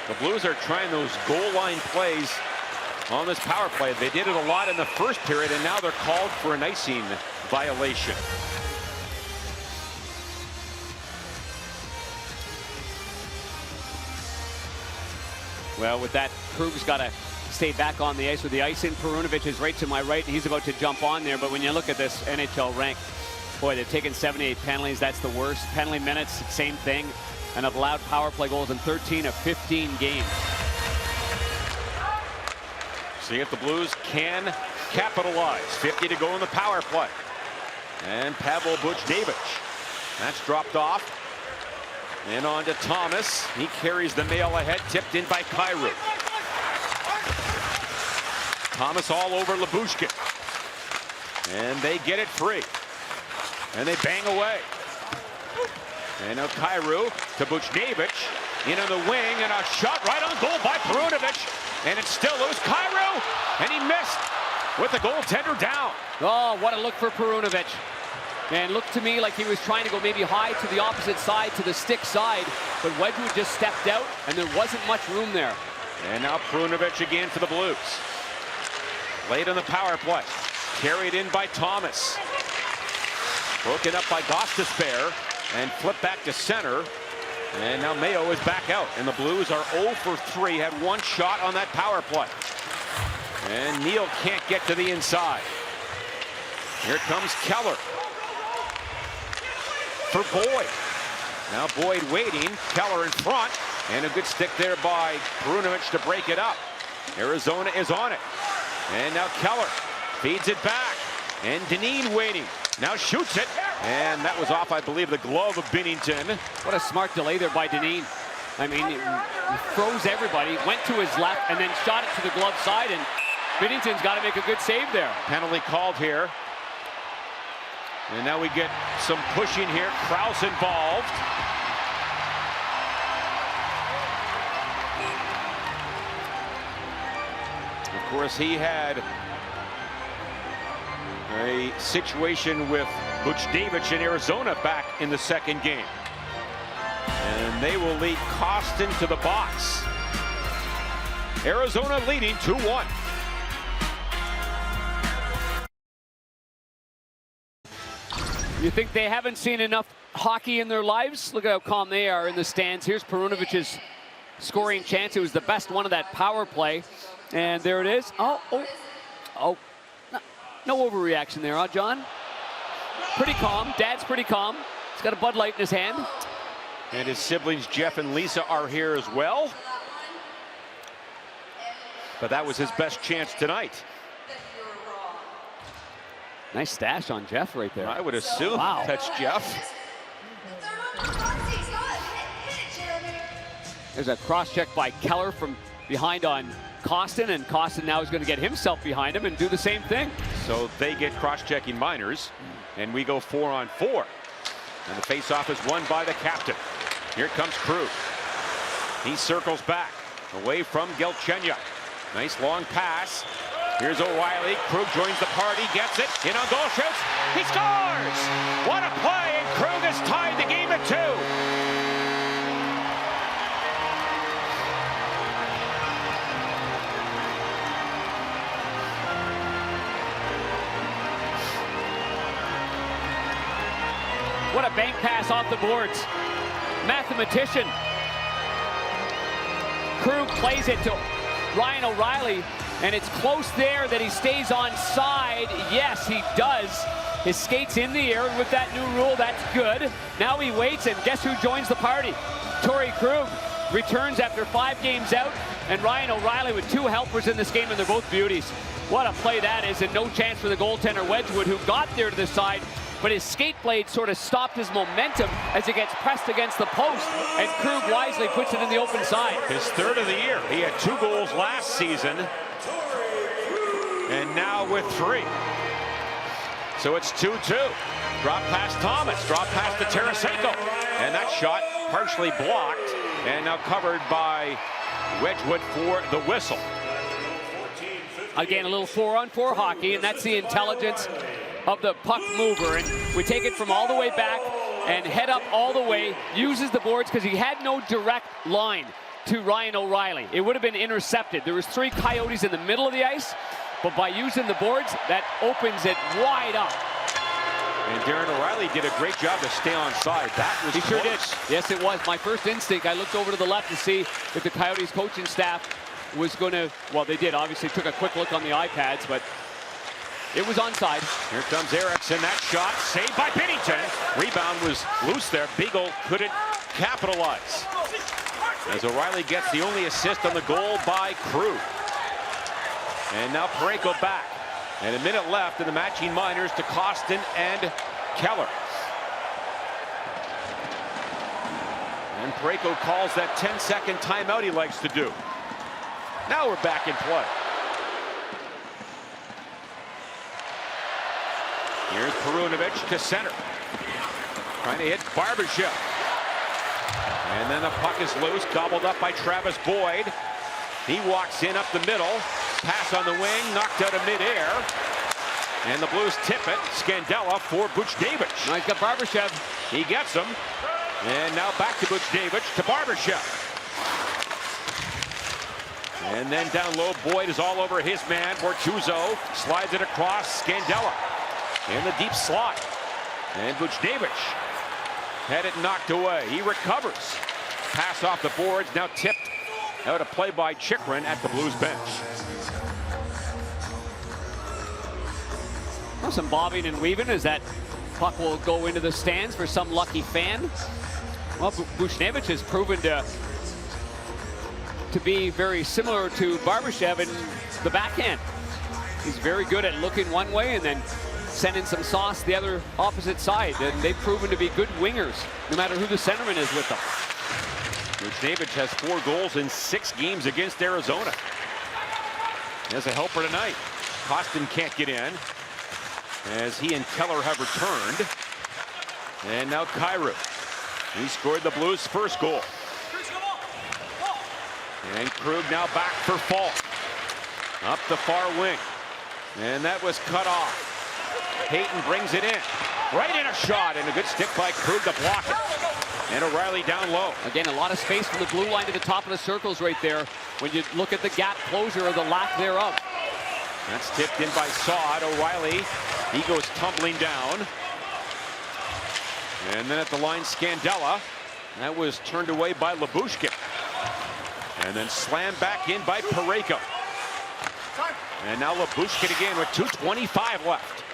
The Blues are trying those goal line plays on this power play. They did it a lot in the first period, and now they're called for an icing violation. Well, with that, Krug's got to stay back on the ice with the icing. Perunovic is right to my right, and he's about to jump on there. But when you look at this NHL rank, boy, they've taken 78 penalties. That's the worst. Penalty minutes, same thing. And have allowed power play goals in 13 of 15 games. See if the Blues can capitalize. 50 to go in the power play. And Pavel Buchnevich. That's dropped off. And on to Thomas. He carries the mail ahead, tipped in by Kyrou. Thomas all over Lyubushkin. And they get it free. And they bang away. And now Kyrou to Buchnevich. In on the wing, and a shot right on goal by Perunovic. And it's still loose. Kyrou, and he missed with the goaltender down. Oh, what a look for Perunovic. And looked to me like he was trying to go maybe high to the opposite side, to the stick side. But Wedgwood just stepped out, and there wasn't much room there. And now Perunovic again for the Blues. Late on the power play. Carried in by Thomas. Broken up by Gostisbehere. And flipped back to center. And now Mayo is back out. And the Blues are 0 for 3. Had 1 shot on that power play. And Neal can't get to the inside. Here comes Keller. For Boyd. Now Boyd waiting. Keller in front. And a good stick there by Perunovic to break it up. Arizona is on it. And now Keller feeds it back. And Dineen waiting. Now shoots it. And that was off, I believe, the glove of Binnington. What a smart delay there by Dineen. I mean, he froze everybody, went to his left, and then shot it to the glove side. And Binnington's got to make a good save there. Penalty called here. And now we get some pushing here. Krause involved. Of course, he had a situation with Buchnevich in Arizona back in the second game. And they will lead Costin to the box. Arizona leading 2-1. You think they haven't seen enough hockey in their lives? Look at how calm they are in the stands. Here's Perunovich's scoring chance. It was the best one of that power play. And there it is. Oh. No overreaction there, huh, John? Pretty calm. Dad's pretty calm. He's got a Bud Light in his hand. And his siblings Jeff and Lisa are here as well. But that was his best chance tonight. Nice stash on Jeff right there. I would assume that's Jeff. There's a cross check by Keller from behind on Costin, and Costin now is going to get himself behind him and do the same thing. So they get cross-checking minors, and we go 4-on-4. And the face-off is won by the captain. Here comes Krug. He circles back away from Galchenyuk. Nice long pass. Here's O'Reilly. Krug joins the party, gets it. In on goal, shoots. He scores! What a play, and Krug has tied the game at 2. What a bank pass off the boards. Mathematician. Krug plays it to Ryan O'Reilly, and it's close there that he stays onside. Yes, he does. His skate's in the air with that new rule. That's good. Now he waits, and guess who joins the party? Torrey Krug returns after 5 games out, and Ryan O'Reilly with 2 helpers in this game, and they're both beauties. What a play that is, and no chance for the goaltender Wedgwood, who got there to the side, but his skate blade sort of stopped his momentum as it gets pressed against the post, and Krug wisely puts it in the open side. His 3rd of the year. He had 2 goals last season, and now with 3. So it's 2-2. Drop past Thomas, drop past to Tarasenko, and that shot partially blocked, and now covered by Wedgwood for the whistle. Again, a little 4-on-4 hockey, and that's the intelligence of the puck mover, and we take it from all the way back and head up all the way, uses the boards because he had no direct line to Ryan O'Reilly. It would have been intercepted. There was 3 Coyotes in the middle of the ice, but by using the boards, that opens it wide up. And Darren O'Reilly did a great job to stay on side. That was He close. sure did. Yes, it was. My first instinct, I looked over to the left to see if the Coyotes coaching staff was going to, well, they did. Obviously took a quick look on the iPads, but it was onside. Here comes Eriksson. That shot saved by Binnington. Rebound was loose there. Beagle couldn't capitalize. As O'Reilly gets the only assist on the goal by Krug. And now Parayko back. And a minute left in the matching minors to Costin and Keller. And Parayko calls that 10-second timeout he likes to do. Now we're back in play. Here's Perunovic to center. Trying to hit Barbashev. And then the puck is loose, gobbled up by Travis Boyd. He walks in up the middle. Pass on the wing, knocked out of midair. And the Blues tip it. Scandella for Buchnevich. Now he's got Barbashev. He gets him. And now back to Buchnevich to Barbashev. And then down low, Boyd is all over his man. Bortuzzo slides it across. Scandella in the deep slot. And Buchnevich had it knocked away. He recovers. Pass off the boards, now tipped out of play by Chychrun at the Blues bench. Well, some bobbing and weaving as that puck will go into the stands for some lucky fan. Well, Buchnevich has proven to be very similar to Barbashev in the backhand. He's very good at looking one way and then sending some sauce the other opposite side. And they've proven to be good wingers, no matter who the centerman is with them. Buchnevich has 4 goals in 6 games against Arizona. As a helper tonight. Costin can't get in, as he and Keller have returned. And now Kyrou. He scored the Blues' first goal. And Krug now back for Falk. Up the far wing. And that was cut off. Hayton brings it in. Right in a shot, and a good stick by Krug to block it. And O'Reilly down low. Again, a lot of space from the blue line to the top of the circles right there when you look at the gap closure or the lack thereof. That's tipped in by Saad. O'Reilly, he goes tumbling down. And then at the line, Scandella. That was turned away by Labushkin. And then slammed back in by Parayko. And now Labushkin again with 2:25 left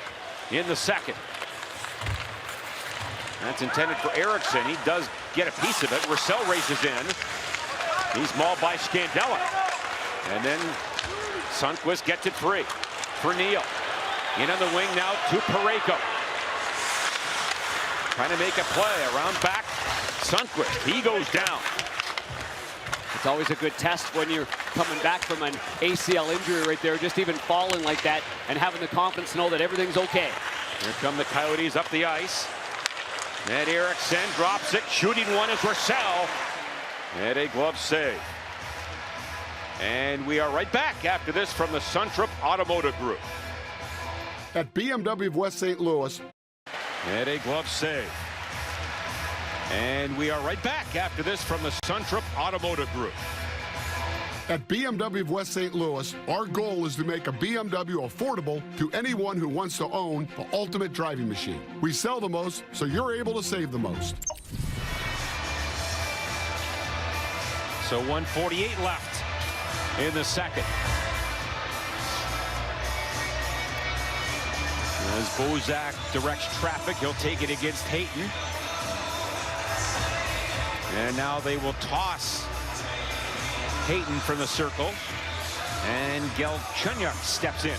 in the second. That's intended for Eriksson. He does get a piece of it. Roussel races in. He's mauled by Scandella. And then Sundqvist gets it free for Neal. In on the wing now to Parayko. Trying to make a play around back. Sundqvist, he goes down. It's always a good test when you're coming back from an ACL injury right there, just even falling like that and having the confidence to know that everything's okay. Here come the Coyotes up the ice. And Eriksson drops it. Shooting one is Roussel. And a glove save. And we are right back after this from the Suntrup Automotive Group. At BMW of West St. Louis. And a glove save. And we are right back after this from the Suntrup Automotive Group. At BMW of West St. Louis, our goal is to make a BMW affordable to anyone who wants to own the ultimate driving machine. We sell the most, so you're able to save the most. So 1:48 left in the second. As Bozak directs traffic, he'll take it against Hayton. And now they will toss Hayton from the circle. And Galchenyuk steps in.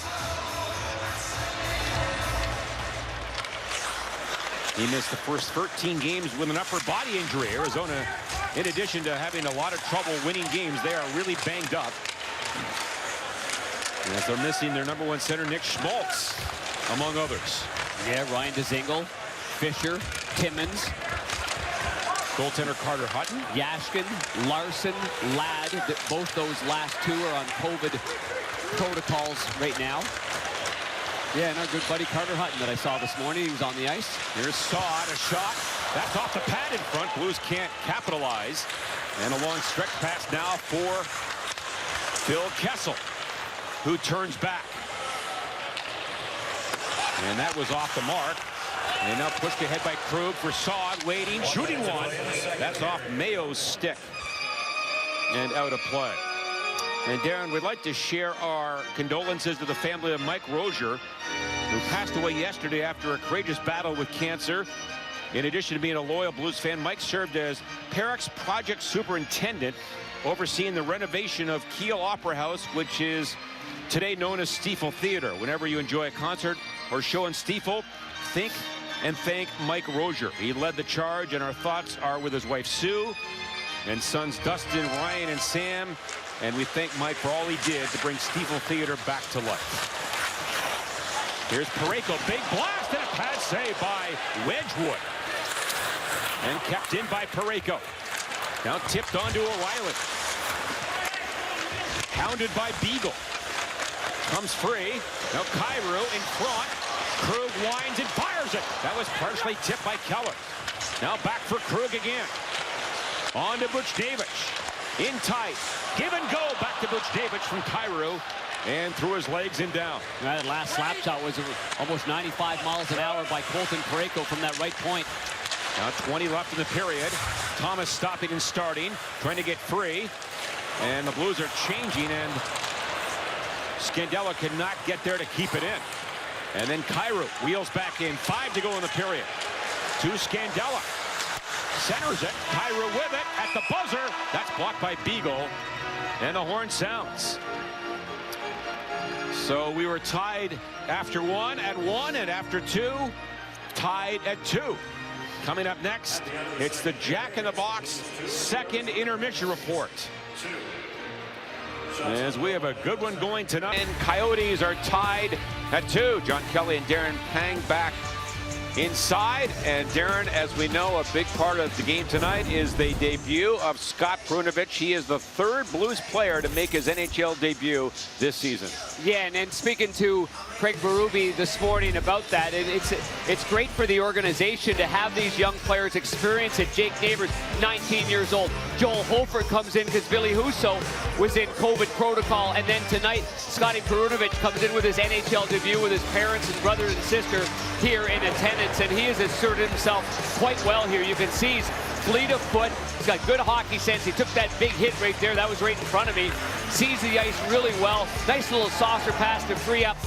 He missed the first 13 games with an upper body injury. Arizona, in addition to having a lot of trouble winning games, they are really banged up. As they're missing their #1 center, Nick Schmaltz, among others. Yeah, Ryan Dzingel, Fisher, Timmins. Goaltender Carter Hutton. Yashkin, Larson, Ladd. Both those last two are on COVID protocols right now. Yeah, and our good buddy Carter Hutton that I saw this morning, he was on the ice. Here's Saad, a shot. That's off the pad in front. Blues can't capitalize. And a long stretch pass now for Phil Kessel, who turns back. And that was off the mark. And now pushed ahead by Krug for Saad, waiting, shooting one. That's off Mayo's stick. And out of play. And Darren, we'd like to share our condolences to the family of Mike Rozier, who passed away yesterday after a courageous battle with cancer. In addition to being a loyal Blues fan, Mike served as Perrick's project superintendent, overseeing the renovation of Kiel Opera House, which is today known as Stiefel Theater. Whenever you enjoy a concert or show in Stiefel, think and thank Mike Rozier. He led the charge, and our thoughts are with his wife Sue and sons Dustin, Ryan, and Sam. And we thank Mike for all he did to bring Stiefel Theater back to life. Here's Parayko, big blast, and a pad save by Wedgwood. And kept in by Parayko. Now tipped onto O'Reilly. Pounded by Beagle. Comes free. Now Kyrou in front. Krug winds and fires it. That was partially tipped by Keller. Now back for Krug again. On to Buchnevich. In tight. Give and go. Back to Buchnevich from Kyrou. And through his legs and down. That last slap shot was almost 95 miles an hour by Colton Parayko from that right point. Now 20 left in the period. Thomas stopping and starting. Trying to get free. And the Blues are changing, and Scandella cannot get there to keep it in. And then Kyrou wheels back in. 5 to go in the period. To Scandella. Centers it. Kyrou with it at the buzzer. That's blocked by Beagle. And the horn sounds. So we were tied after 1 at 1, and after 2, tied at 2. Coming up next, it's the Jack in the Box second intermission report. As we have a good one going tonight. And Coyotes are tied at 2. John Kelly and Darren Pang back inside. And Darren, as we know, a big part of the game tonight is the debut of Scott Perunovich. He is the third Blues player to make his NHL debut this season. Yeah, and speaking to Craig Berube this morning about that, it's great for the organization to have these young players experience it. Jake Neighbors, 19 years old. Joel Holford comes in because Billy Husso was in COVID protocol. And then tonight, Scotty Perunovich comes in with his NHL debut with his parents and brother and sister here in attendance. And he has asserted himself quite well here. You can see he's fleet of foot. He's got good hockey sense. He took that big hit right there. That was right in front of me. Sees the ice really well. Nice little saucer pass to free up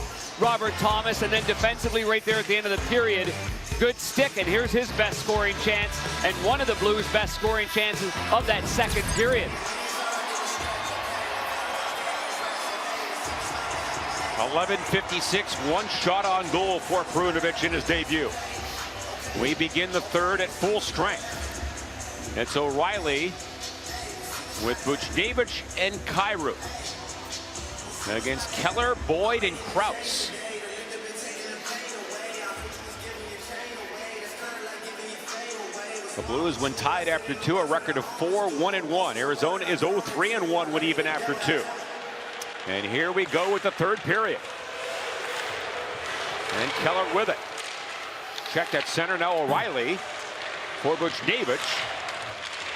Robert Thomas. And then defensively right there at the end of the period, good stick. And here's his best scoring chance and one of the Blues' best scoring chances of that second period. 11:56, one shot on goal for Perunovich in his debut. We begin the third at full strength. It's O'Reilly with Buchnevich and Kyrou against Keller, Boyd, and Krause. The Blues, when tied after two, a record of 4-1-1. Arizona is 0-3-1 when even after two. And here we go with the third period. And Keller with it. Checked at center, now O'Reilly for Buchnevich.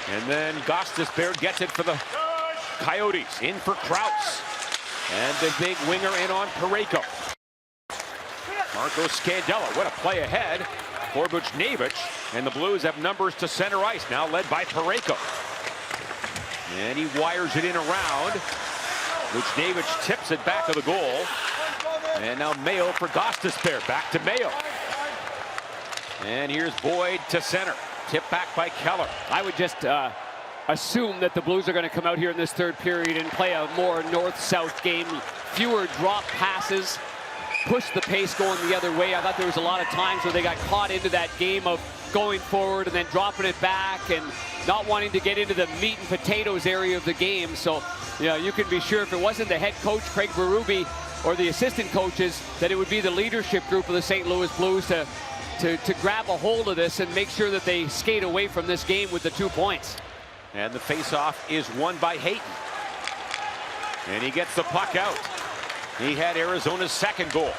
And then Gostisbehere gets it for the Coyotes. In for Krause. And the big winger in on Parayko. Marco Scandella, what a play ahead for Buchnevich. And the Blues have numbers to center ice, now led by Parayko. And he wires it in around. Buchnevich tips it back of the goal. And now Mayo for Gostisbehere. Back to Mayo. And here's Boyd to center. Tip back by Keller. I would just assume that the Blues are going to come out here in this third period and play a more north-south game. Fewer drop passes. Push the pace going the other way. I thought there was a lot of times where they got caught into that game of going forward and then dropping it back and not wanting to get into the meat and potatoes area of the game. So, you know, you can be sure if it wasn't the head coach, Craig Berube, or the assistant coaches, that it would be the leadership group of the St. Louis Blues to grab a hold of this and make sure that they skate away from this game with the 2 points. And the faceoff is won by Hayton. And he gets the puck out. He had Arizona's second goal.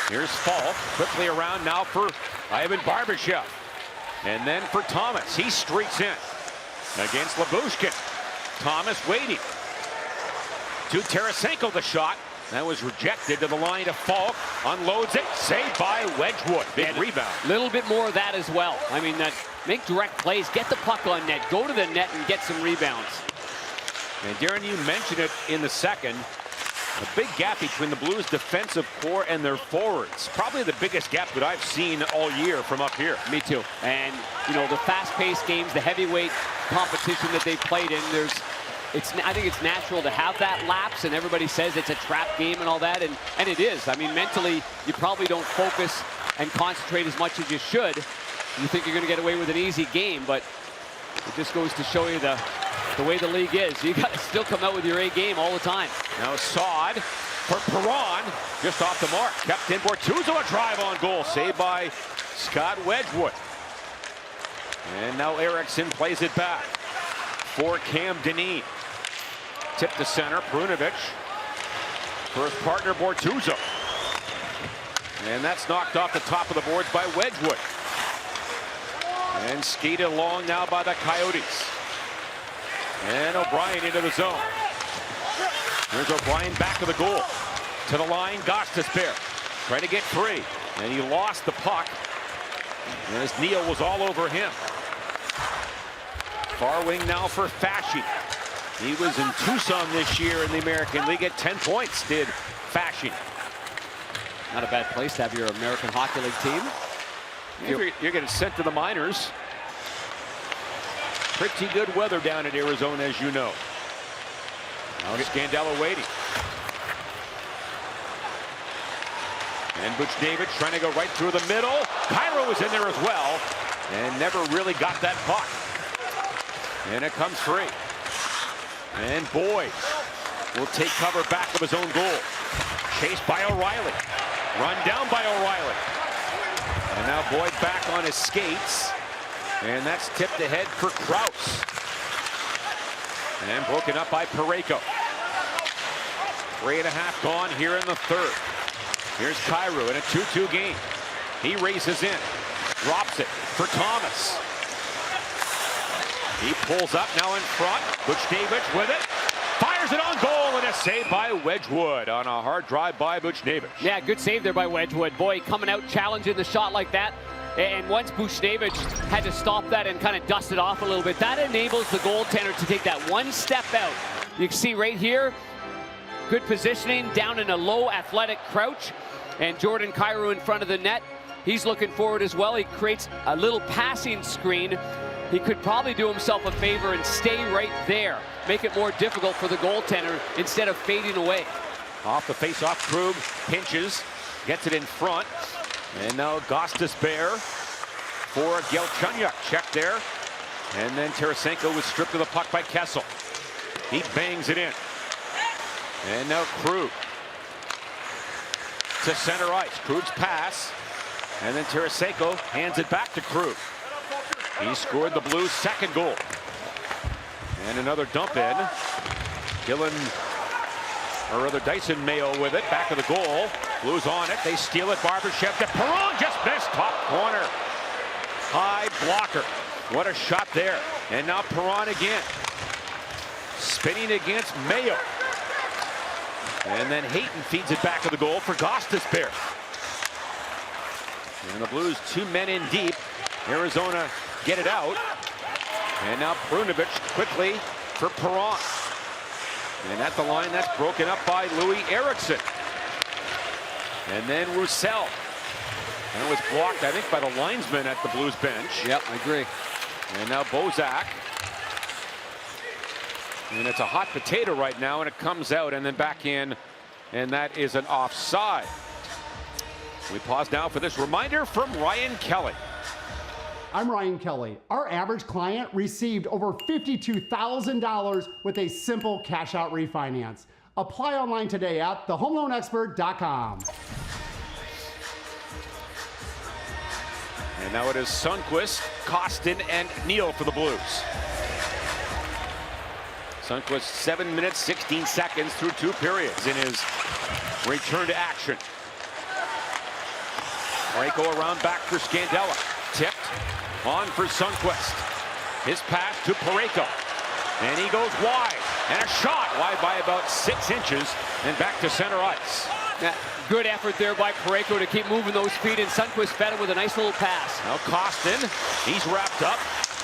Here's Falk, quickly around now for Ivan Barbashev. And then for Thomas, he streaks in against Lyubushkin. Thomas waiting. To Tarasenko, the shot. That was rejected to the line of Falk. Unloads it. Saved by Wedgwood. Big rebound. A little bit more of that as well. I mean, make direct plays. Get the puck on net. Go to the net and get some rebounds. And Darren, you mentioned it in the second. A big gap between the Blues defensive core and their forwards. Probably the biggest gap that I've seen all year from up here. Me too. And, you know, the fast-paced games, the heavyweight competition that they've played in, I think it's natural to have that lapse, and everybody says it's a trap game and all that, and it is. I mean, mentally, you probably don't focus and concentrate as much as you should. You think you're going to get away with an easy game, but it just goes to show you the way the league is. You got to still come out with your A game all the time. Now Saad for Perron, just off the mark. Kept in Bortuzzo, a drive on goal, saved by Scott Wedgwood. And now Eriksson plays it back for Cam Dineen. Tip to center, Perunovich for his partner Bortuzzo. And that's knocked off the top of the boards by Wedgwood. And skated along now by the Coyotes. And O'Brien into the zone. Here's O'Brien back to the goal. To the line, Gostisbehere trying to get free. And he lost the puck. And as Neal was all over him. Far wing now for Fashy. He was in Tucson this year in the American League at 10 points, did Fashy. Not a bad place to have your American Hockey League team. You're getting sent to the minors. Pretty good weather down in Arizona, as you know. Now Scandella waiting. And Buchnevich trying to go right through the middle. Kyrou was in there as well and never really got that puck. And it comes free. And Boyd will take cover back of his own goal. Chased by O'Reilly. Run down by O'Reilly. And now Boyd back on his skates. And that's tipped ahead for Kraus. And broken up by Parayko. 3.5 gone here in the third. Here's Kyrou in a 2-2 game. He races in. Drops it for Thomas. He pulls up now in front. Buchnevich with it. Fires it on goal, and a save by Wedgwood on a hard drive by Buchnevich. Yeah, good save there by Wedgwood. Boy, coming out challenging the shot like that. And once Buchnevich had to stop that and kind of dust it off a little bit, that enables the goaltender to take that one step out. You can see right here, good positioning down in a low athletic crouch. And Jordan Kyrou in front of the net. He's looking forward as well. He creates a little passing screen. He could probably do himself a favor and stay right there. Make it more difficult for the goaltender instead of fading away. Off the face-off, Krug pinches, gets it in front. And now Gostisbehere for Galchenyuk. Check there. And then Tarasenko was stripped of the puck by Kessel. He bangs it in. And now Krug to center ice. Krug's pass. And then Tarasenko hands it back to Krug. He scored the Blues' second goal. And another dump in. Dyson Mayo with it. Back of the goal. Blues on it. They steal it. Barbashev to Perron. Just missed. Top corner. High blocker. What a shot there. And now Perron again. Spinning against Mayo. And then Hayton feeds it back of the goal for Gostisbehere. And the Blues 2 men in deep. Arizona get it out. And now Perunovic quickly for Perron. And at the line, that's broken up by Louis Eriksson. And then Roussel. And it was blocked, I think, by the linesman at the Blues bench. Yep, I agree. And now Bozak. And it's a hot potato right now, and it comes out and then back in. And that is an offside. We pause now for this reminder from Ryan Kelly. I'm Ryan Kelly. Our average client received over $52,000 with a simple cash out refinance. Apply online today at thehomeloanexpert.com. And now it is Sundqvist, Kostin, and Neal for the Blues. Sundqvist 7 minutes, 16 seconds through 2 periods in his return to action. Parayko around back for Scandella. Tipped on for Sundqvist. His pass to Parayko. And he goes wide. And a shot wide by about 6 inches. And back to center ice. Yeah, good effort there by Parayko to keep moving those feet. And Sundqvist fed him with a nice little pass. Now Kostin, he's wrapped up.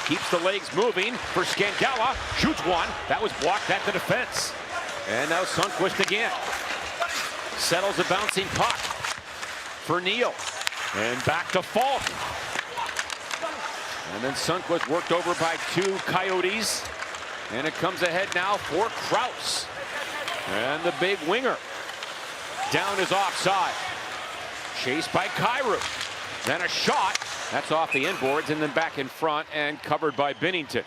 Keeps the legs moving for Scandella. Shoots one. That was blocked at the defense. And now Sundqvist again. Settles a bouncing puck for Neal. And back to Falk. And then Sundqvist worked over by 2 Coyotes. And it comes ahead now for Kraus. And the big winger. Down is offside. Chased by Kyrou. Then a shot. That's off the inboards and then back in front and covered by Binnington.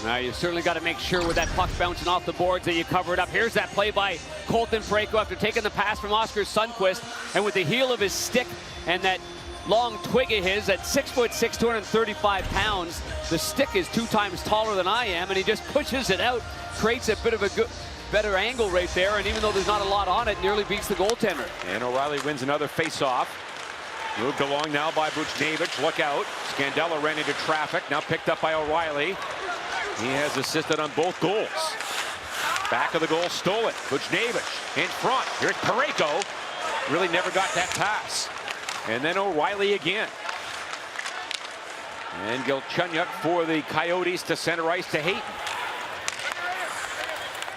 Now you certainly got to make sure with that puck bouncing off the boards that you cover it up. Here's that play by Colton Parayko after taking the pass from Oskar Sundqvist, and with the heel of his stick and that long twig of his at 6'6", 235 pounds, the stick is 2 times taller than I am, and he just pushes it out, creates a bit of a better angle right there, and even though there's not a lot on it, nearly beats the goaltender. And O'Reilly wins another faceoff. Moved along now by Buchnevich. Look out. Scandella ran into traffic. Now picked up by O'Reilly. He has assisted on both goals. Back of the goal, stole it. Buchnevich in front. Here's Parayko. Really never got that pass. And then O'Reilly again. And Galchenyuk for the Coyotes to center ice to Hayton.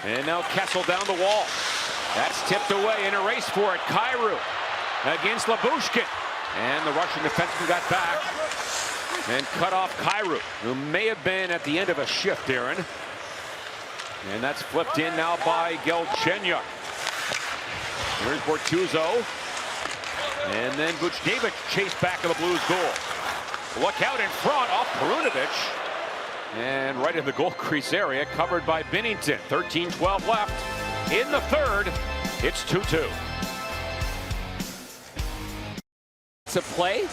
And now Kessel down the wall. That's tipped away in a race for it. Kyrou against Labushkin. And the Russian defenseman got back and cut off Kyrou, who may have been at the end of a shift, Aaron. And that's flipped in now by Galchenyuk. Here's Bortuzzo. And then Buchnevich chased back of the Blues goal. Look out in front off Perunovic. And right in the goal crease area, covered by Binnington. 13-12 left in the third. It's 2-2. of play.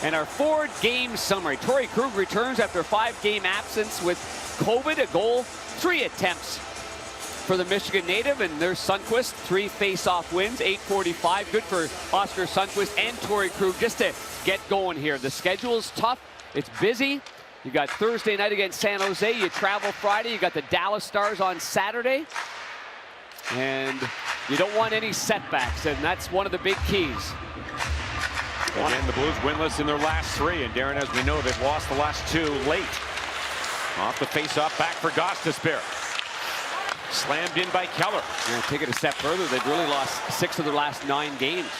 And our 4-game summary. Torrey Krug returns after a 5-game absence with COVID. A goal, 3 attempts for the Michigan native. And there's Sundqvist, 3 face-off wins, 845. Good for Oscar Sundqvist and Torrey Krug just to get going here. The schedule's tough. It's busy. You got Thursday night against San Jose. You travel Friday. You got the Dallas Stars on Saturday. And you don't want any setbacks, and that's one of the big keys. Again, the Blues winless in their last 3, and Darren, as we know, they've lost the last 2 late. Off the face-off, back for Gostisbehere. Slammed in by Keller. And take it a step further, they've really lost 6 of their last 9 games.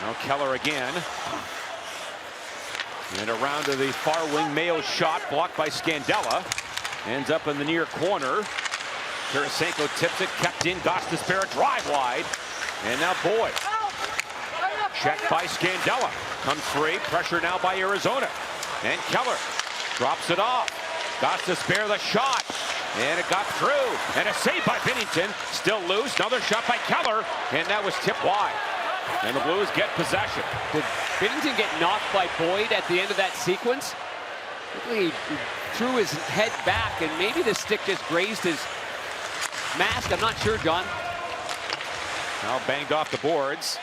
Now Keller again. And around to the far wing, Mayo's shot, blocked by Scandella. Ends up in the near corner. Tarasenko tips it, kept in, Gostisbehere, drive wide. And now Boyd. Checked by Scandella. Comes free. Pressure now by Arizona. And Keller drops it off. Gostisbehere the shot. And it got through. And a save by Binnington. Still loose. Another shot by Keller. And that was tipped wide. And the Blues get possession. Did Binnington get knocked by Boyd at the end of that sequence? He threw his head back, and maybe the stick just grazed his mask. I'm not sure, John. Now banged off the boards.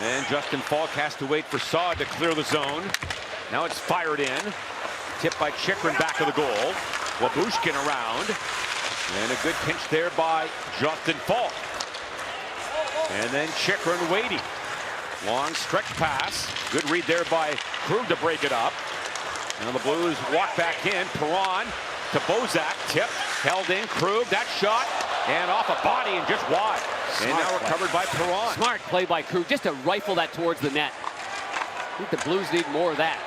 And Justin Falk has to wait for Saad to clear the zone. Now it's fired in. Tipped by Chychrun back of the goal. Wabushkin around. And a good pinch there by Justin Falk. And then Chychrun waiting. Long stretch pass. Good read there by Krug to break it up. Now the Blues walk back in. Perron to Bozak. Tip. Held in. Krug. That shot. And off a body and just wide. And now recovered by Perron. Smart play by Krug, just to rifle that towards the net. I think the Blues need more of that.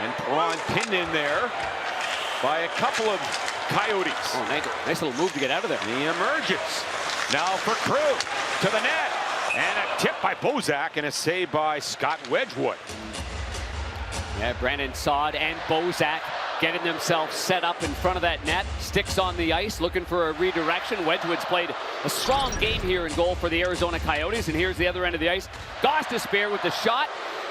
And Perron pinned in there by a couple of Coyotes. Oh, nice little move to get out of there. He emerges. Now for Krug to the net. And a tip by Bozak and a save by Scott Wedgwood. Yeah, Brandon Saad and Bozak getting themselves set up in front of that net. Sticks on the ice, looking for a redirection. Wedgwood's played a strong game here in goal for the Arizona Coyotes. And here's the other end of the ice. Gostisbehere with the shot.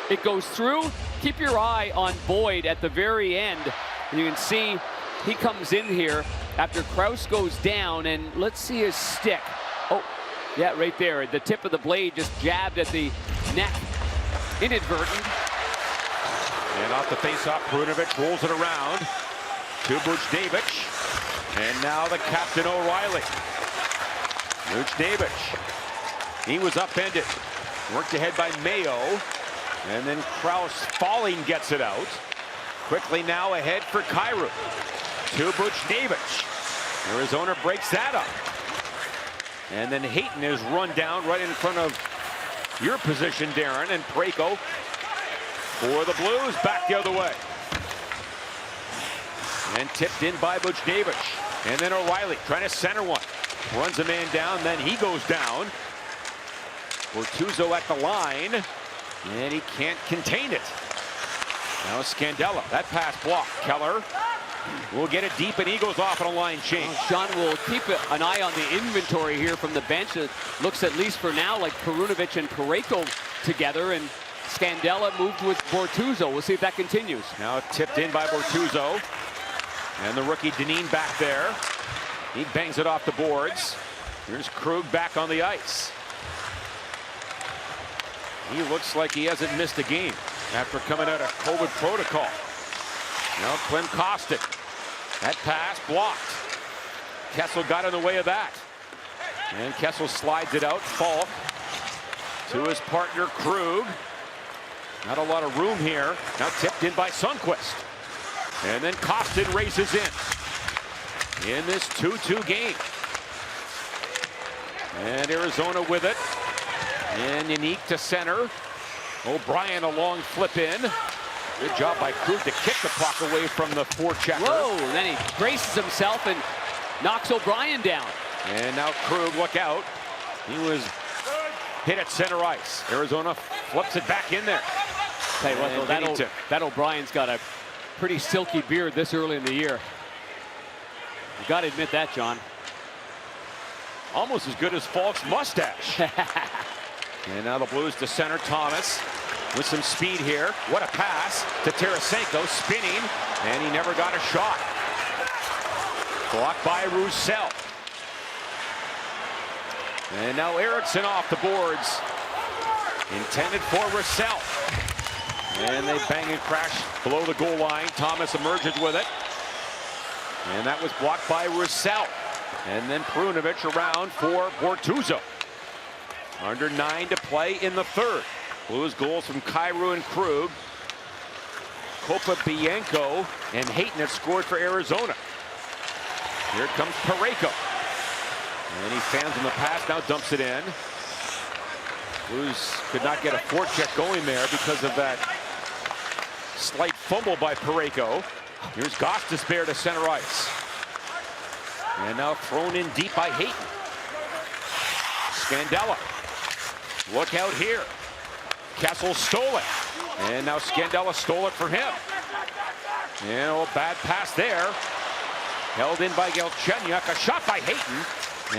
It goes through. Keep your eye on Boyd at the very end. And you can see he comes in here after Krause goes down. And let's see his stick. Oh, yeah, right there. The tip of the blade just jabbed at the neck. Inadvertent. And off the faceoff, Perunovic rolls it around to Buchnevich. And now the captain O'Reilly. Buchnevich. He was upended. Worked ahead by Mayo. And then Krause falling gets it out. Quickly now ahead for Kyrou. To Buchnevich. Arizona breaks that up. And then Hayton is run down right in front of your position, Darren. And Parayko for the Blues, back the other way. And tipped in by Buchnevich. And then O'Reilly trying to center one. Runs a man down, then he goes down. Bortuzzo at the line. And he can't contain it. Now Scandella. That pass blocked. Keller will get it deep, and he goes off on a line change. Sean will keep an eye on the inventory here from the bench. It looks, at least for now, like Perunovic and Parayko together. And Scandella moved with Bortuzzo. We'll see if that continues. Now tipped in by Bortuzzo. And the rookie Dineen back there. He bangs it off the boards. Here's Krug back on the ice. He looks like he hasn't missed a game after coming out of COVID protocol. Now Klim Kostin. That pass blocked. Kessel got in the way of that. And Kessel slides it out. Falk to his partner Krug. Not a lot of room here. Now tipped in by Sundqvist. And then Kostin races in this 2-2 game. And Arizona with it. And Unique to center. O'Brien a long flip in. Good job by Krug to kick the puck away from the forechecker. Whoa, and then he braces himself and knocks O'Brien down. And now Krug, look out. He was hit at center ice. Arizona flips it back in there. Tell you what, though, that O'Brien's got a pretty silky beard this early in the year. You got to admit that, John. Almost as good as Falk's mustache. And now the Blues to center. Thomas with some speed here. What a pass to Tarasenko, spinning, and he never got a shot. Blocked by Roussel. And now Eriksson off the boards. Intended for Roussel. And they bang and crash below the goal line. Thomas emerges with it. And that was blocked by Roussel. And then Perunovic around for Bortuzzo. Under 9 to play in the third. Blues goals from Kyrou and Krug. Kopobianco and Hayton have scored for Arizona. Here comes Parayko. And he fans in the pass, now dumps it in. Blues could not get a forecheck going there because of that slight fumble by Parayko. Here's Gostisbehere to center ice. And now thrown in deep by Hayton. Scandella. Look out here. Kessel stole it. And now Scandella stole it for him. And a bad pass there. Held in by Galchenyuk. A shot by Hayton.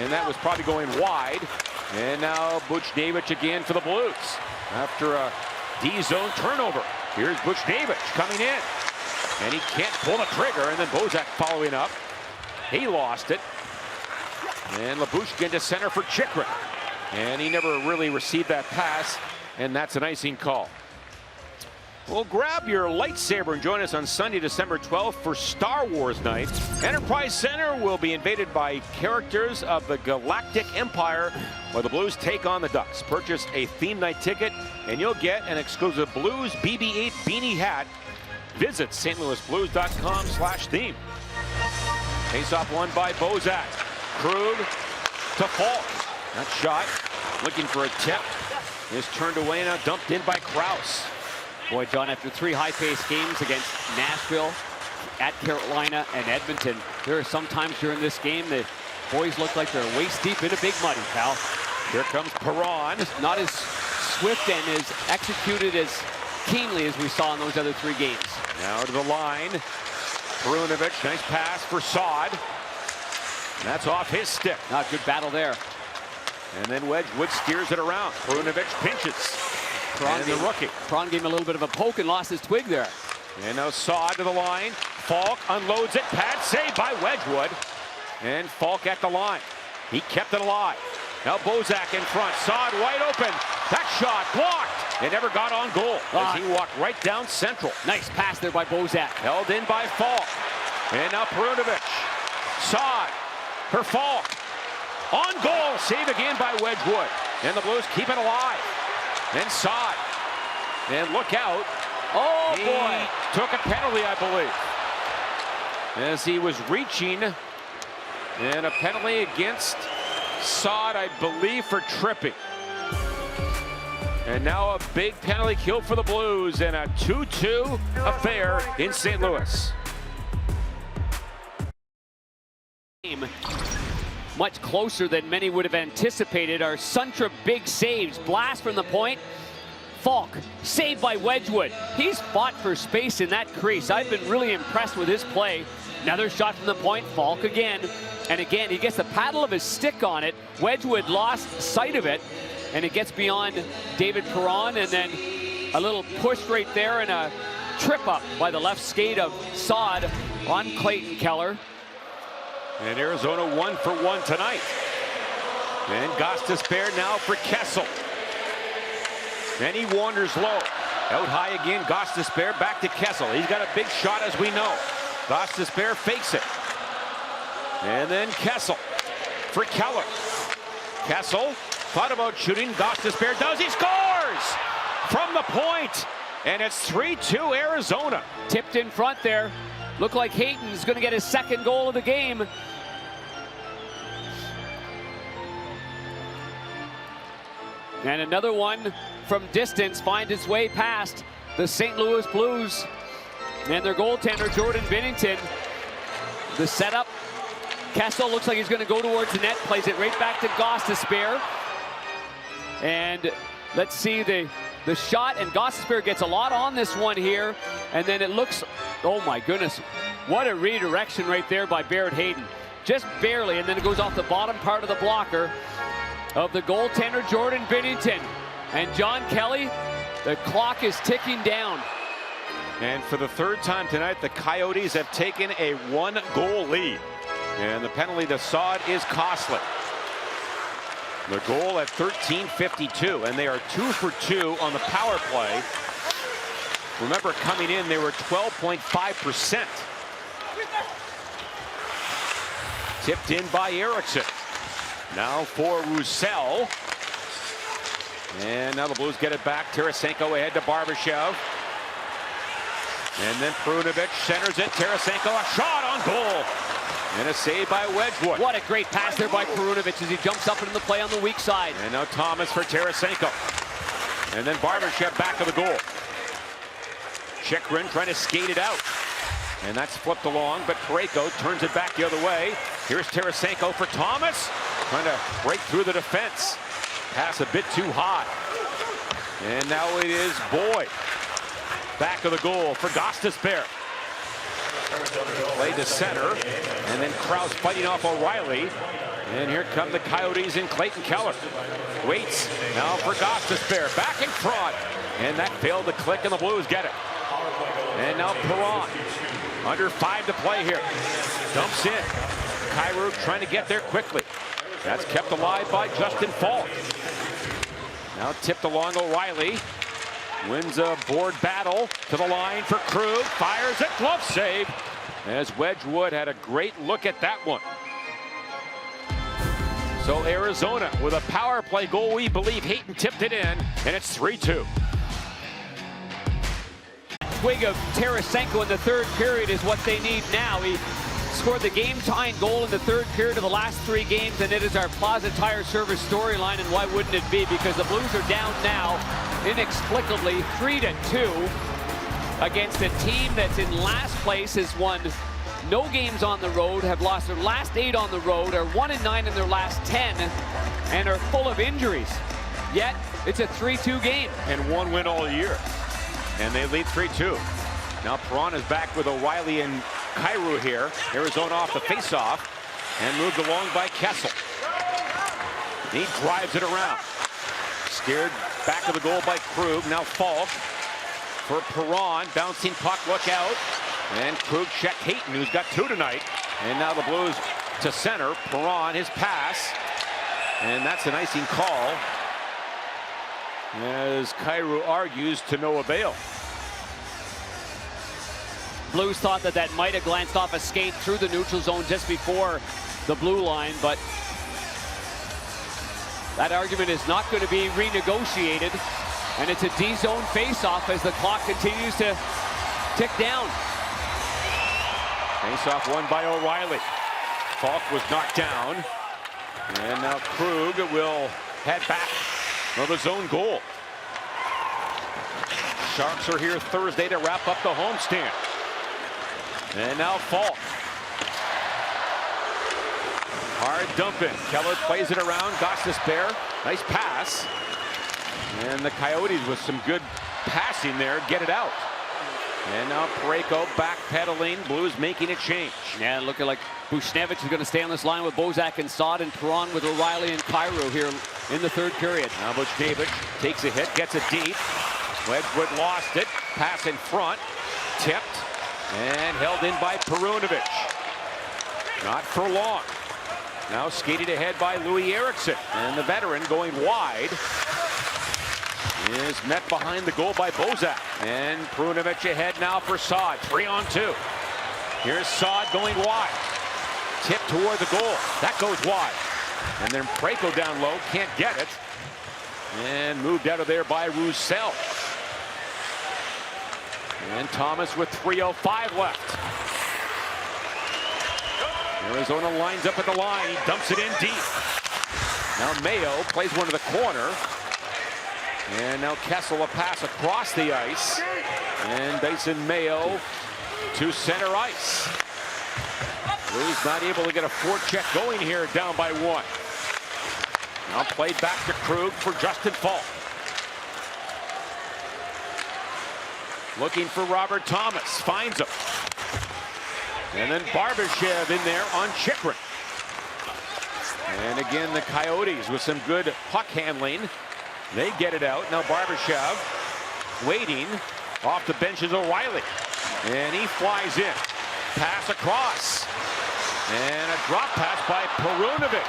And that was probably going wide. And now Buchnevich again for the Blues. After a D-zone turnover. Here's Buchnevich coming in. And he can't pull the trigger. And then Bozak following up. He lost it. And Lyubushkin to center for Chychrun. And he never really received that pass. And that's an icing call. Well, grab your lightsaber and join us on Sunday, December 12th for Star Wars Night. Enterprise Center will be invaded by characters of the Galactic Empire while the Blues take on the Ducks. Purchase a theme night ticket and you'll get an exclusive Blues BB-8 beanie hat. Visit stlouisblues.com/theme. Face-off won by Bozak. Krug to Falk. That shot looking for a tip is turned away, now dumped in by Krause. Boy, John, after 3 high-paced games against Nashville, at Carolina, and Edmonton, there are some times during this game the boys look like they're waist deep in a big muddy, pal. Here comes Perron. Not as swift and as executed as keenly as we saw in those other 3 games. Now to the line. Perunovic, nice pass for Saad. That's off his stick. Not good battle there. And then Wedgwood steers it around. Perunovic pinches. And the rookie. Perron gave him a little bit of a poke and lost his twig there. And now Saad to the line. Falk unloads it. Pad save by Wedgwood. And Falk at the line. He kept it alive. Now Bozak in front. Saad wide open. That shot blocked. It never got on goal as he walked right down central. Nice pass there by Bozak. Held in by Falk. And now Perunovic. Saad for Falk. On goal. Save again by Wedgwood. And the Blues keep it alive. Then Saad. And look out. Oh, he boy. Took a penalty, I believe. As he was reaching. And a penalty against Saad, I believe, for tripping. And now a big penalty kill for the Blues and a 2-2 affair in St. Louis. Much closer than many would have anticipated. Our Suntra big saves. Blast from the point. Falk, saved by Wedgwood. He's fought for space in that crease. I've been really impressed with his play. Another shot from the point. Falk again. And again, he gets the paddle of his stick on it. Wedgwood lost sight of it. And it gets beyond David Perron. And then a little push right there and a trip up by the left skate of Saad on Clayton Keller. And Arizona 1 for 1 tonight. And Gostisbehere now for Kessel. And he wanders low. Out high again, Gostisbehere back to Kessel. He's got a big shot, as we know. Gostisbehere fakes it. And then Kessel for Keller. Kessel thought about shooting. Gostisbehere does. He scores from the point. And it's 3-2 Arizona. Tipped in front there. Looked like Hayton's going to get his second goal of the game. And another one from distance finds its way past the St. Louis Blues and their goaltender, Jordan Binnington. The setup. Kessel looks like he's going to go towards the net, plays it right back to Gostisbehere. And let's see the shot, and Gostisbehere gets a lot on this one here. And then it looks, oh my goodness, what a redirection right there by Barrett Hayton. Just barely, and then it goes off the bottom part of the blocker of the goaltender, Jordan Binnington. And John Kelly, the clock is ticking down. And for the third time tonight, the Coyotes have taken a 1-goal lead. And the penalty to Saad is costly. The goal at 13:52, and they are 2 for 2 on the power play. Remember, coming in, they were 12.5%. Tipped in by Eriksson. Now for Roussel. And now the Blues get it back. Tarasenko ahead to Barbashev. And then Perunovic centers it. Tarasenko, a shot on goal. And a save by Wedgwood. What a great pass there by Perunovic as he jumps up into the play on the weak side. And now Thomas for Tarasenko. And then Barbashev back of the goal. Chychrun trying to skate it out. And that's flipped along, but Parayko turns it back the other way. Here's Tarasenko for Thomas. Trying to break through the defense. Pass a bit too high. And now it is Boyd. Back of the goal for Gostisbehere. Play to center. And then Krause fighting off O'Reilly. And here come the Coyotes in Clayton Keller. Waits now for Gostisbehere. Back in front. And that failed to click, and the Blues get it. And now Perron. Under 5 to play here. Dumps in. Kyrou trying to get there quickly. That's kept alive by Justin Falk. Now tipped along O'Reilly. Wins a board battle to the line for Krug. Fires it. Glove save. As Wedgwood had a great look at that one. So Arizona with a power play goal. We believe Hayton tipped it in, and it's 3-2. Twig of Tarasenko in the third period is what they need now. He scored the game-tying goal in the third period of the last 3 games, and it is our Plaza Tire Service storyline, and why wouldn't it be? Because the Blues are down now, inexplicably, 3-2 against a team that's in last place, has won no games on the road, have lost their last 8 on the road, are 1-9 in their last 10, and are full of injuries. Yet, it's a 3-2 game. And 1 win all year. And they lead 3-2. Now Perron is back with O'Reilly and Kyrou here. Arizona off the faceoff and moved along by Kessel. He drives it around. Scared back of the goal by Krug. Now Falk for Perron. Bouncing puck, look out. And Krug check Hayton, who's got 2 tonight. And now the Blues to center. Perron, his pass. And that's an icing call, as Kyrou argues to no avail. Blues thought that that might have glanced off a skate through the neutral zone just before the blue line, but that argument is not going to be renegotiated, and it's a D-zone face-off as the clock continues to tick down. Face-off won by O'Reilly. Falk was knocked down, and now Krug will head back for the zone goal. Sharks are here Thursday to wrap up the homestand. And now Falk. Hard dumping. Keller plays it around. Gostisbehere. Nice pass. And the Coyotes with some good passing there get it out. And now Parayko backpedaling. Blues making a change. Yeah, looking like Buchnevich is going to stay on this line with Bozak and Saad, and Perron with O'Reilly and Kyrou here in the third period. Now Buchnevich takes a hit, gets it deep. Wedgwood lost it. Pass in front. Tipped. And held in by Perunovic. Not for long. Now skated ahead by Louis Eriksson. And the veteran going wide is met behind the goal by Bozak. And Perunovic ahead now for Saad. 3-on-2. Here's Saad going wide. Tip toward the goal. That goes wide. And then Parayko down low. Can't get it. And moved out of there by Roussel. And Thomas with 3:05 left. Arizona lines up at the line. He dumps it in deep. Now Mayo plays one to the corner. And now Kessel a pass across the ice. And Dyson Mayo to center ice. Blues not able to get a forecheck going here, down by 1. Now played back to Krug for Justin Falk. Looking for Robert Thomas, finds him. And then Barbashev in there on Chychrun. And again, the Coyotes with some good puck handling. They get it out. Now Barbashev waiting. Off the bench is O'Reilly. And he flies in. Pass across. And a drop pass by Perunovic.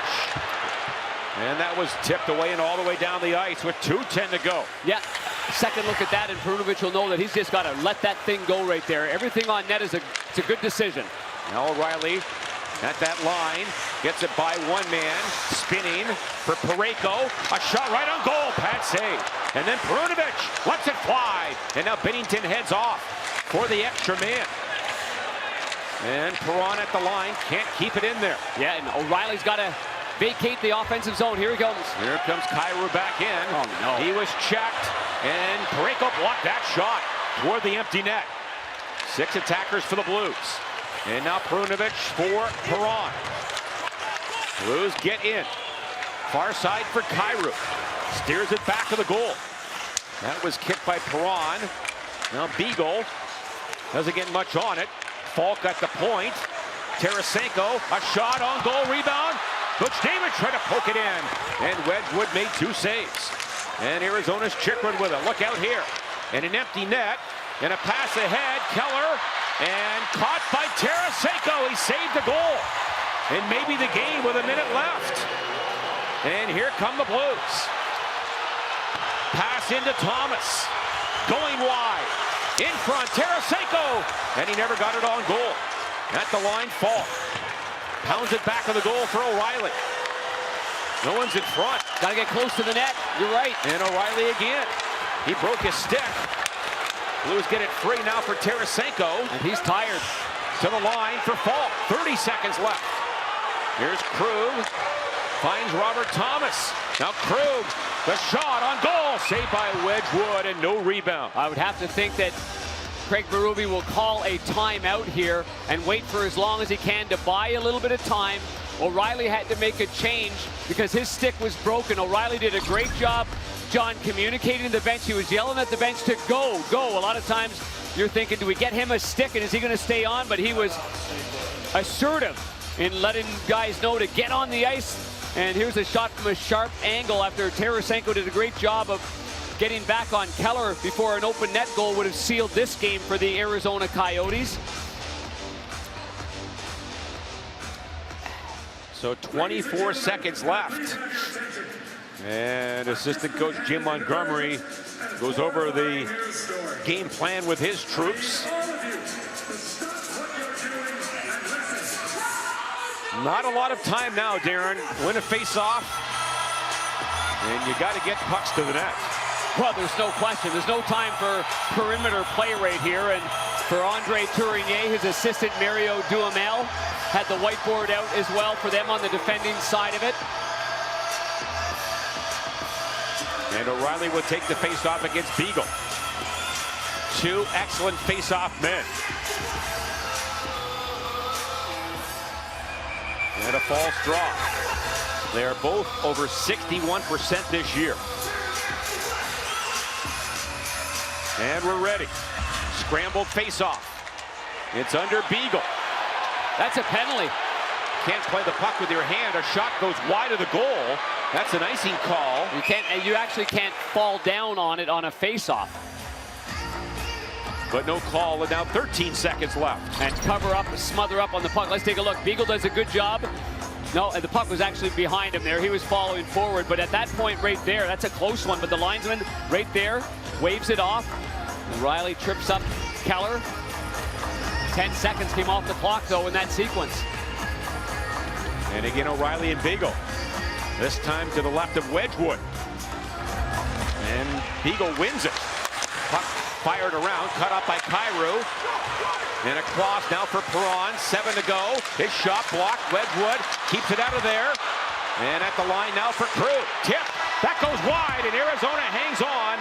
And that was tipped away and all the way down the ice with 2:10 to go. Yeah, second look at that, and Perunovic will know that he's just got to let that thing go right there. Everything on net is it's a good decision. Now O'Reilly at that line, gets it by one man, spinning for Parayko. A shot right on goal, pad save. And then Perunovic lets it fly. And now Binnington heads off for the extra man. And Perron at the line, can't keep it in there. Yeah, and O'Reilly's got to vacate the offensive zone. Here he comes. Here comes Kyrou back in. Oh, no. He was checked, and Parayko blocked that shot toward the empty net. 6 attackers for the Blues. And now Perunovic for Perron. Blues get in. Far side for Kyrou. Steers it back to the goal. That was kicked by Perron. Now Beagle doesn't get much on it. Falk at the point. Tarasenko, a shot on goal, rebound. Butch David tried to poke it in. And Wedgwood made 2 saves. And Arizona's Chikrin with it. Look out here. And an empty net. And a pass ahead. Keller. And caught by Tarasenko. He saved the goal. And maybe the game with a minute left. And here come the Blues. Pass into Thomas. Going wide. In front, Tarasenko. And he never got it on goal. At the line, Falk. Pounds it back to the goal for O'Reilly. No one's in front. Got to get close to the net. You're right. And O'Reilly again. He broke his stick. Blues get it free now for Tarasenko. And he's tired. To the line for Falk. 30 seconds left. Here's Krug. Finds Robert Thomas. Now Krug, the shot on goal. Saved by Wedgwood and no rebound. I would have to think that Craig Berube will call a timeout here and wait for as long as he can to buy a little bit of time. O'Reilly had to make a change because his stick was broken. O'Reilly did a great job, John, communicating to the bench. He was yelling at the bench to go, go. A lot of times you're thinking, do we get him a stick and is he going to stay on? But he was assertive in letting guys know to get on the ice. And here's a shot from a sharp angle after Tarasenko did a great job of getting back on Keller before an open net goal would have sealed this game for the Arizona Coyotes. So 24 seconds left. And assistant coach Jim Montgomery goes over the game plan with his troops. Not a lot of time now, Darren. Win a face-off, and you got to get pucks to the net. Well, there's no question. There's no time for perimeter play right here. And for Andre Tourigny, his assistant Mario Duhamel had the whiteboard out as well for them on the defending side of it. And O'Reilly will take the face-off against Beagle. 2 excellent face-off men. And a false draw. They are both over 61% this year. And we're ready. Scrambled face-off. It's under Beagle. That's a penalty. Can't play the puck with your hand. A shot goes wide of the goal. That's an icing call. You actually can't fall down on it on a face-off. But no call, and now 13 seconds left. And cover up, smother up on the puck. Let's take a look. Beagle does a good job. No, and the puck was actually behind him there. He was following forward, but at that point right there, that's a close one. But the linesman right there waves it off. And Riley trips up Keller. 10 seconds came off the clock, though, in that sequence. And again, O'Reilly and Beagle. This time to the left of Wedgwood. And Beagle wins it. Puck fired around, cut up by Kyrou. And a cross now for Perron, 7 to go. His shot blocked, Wedgwood keeps it out of there. And at the line now for Krug. Tip, that goes wide, and Arizona hangs on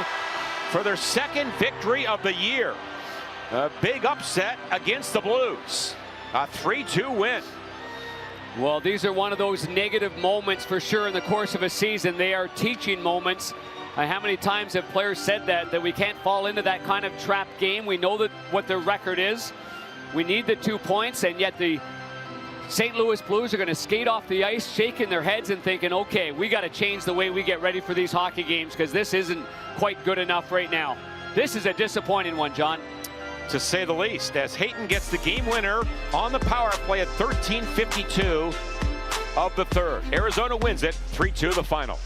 for their 2nd victory of the year. A big upset against the Blues. A 3-2 win. Well, these are one of those negative moments for sure in the course of a season. They are teaching moments. How many times have players said that we can't fall into that kind of trap game? We know that what their record is. We need the 2 points, and yet the St. Louis Blues are going to skate off the ice, shaking their heads and thinking, okay, we got to change the way we get ready for these hockey games because this isn't quite good enough right now. This is a disappointing one, John. To say the least, as Hayton gets the game winner on the power play at 13:52 of the third. Arizona wins it 3-2 the final.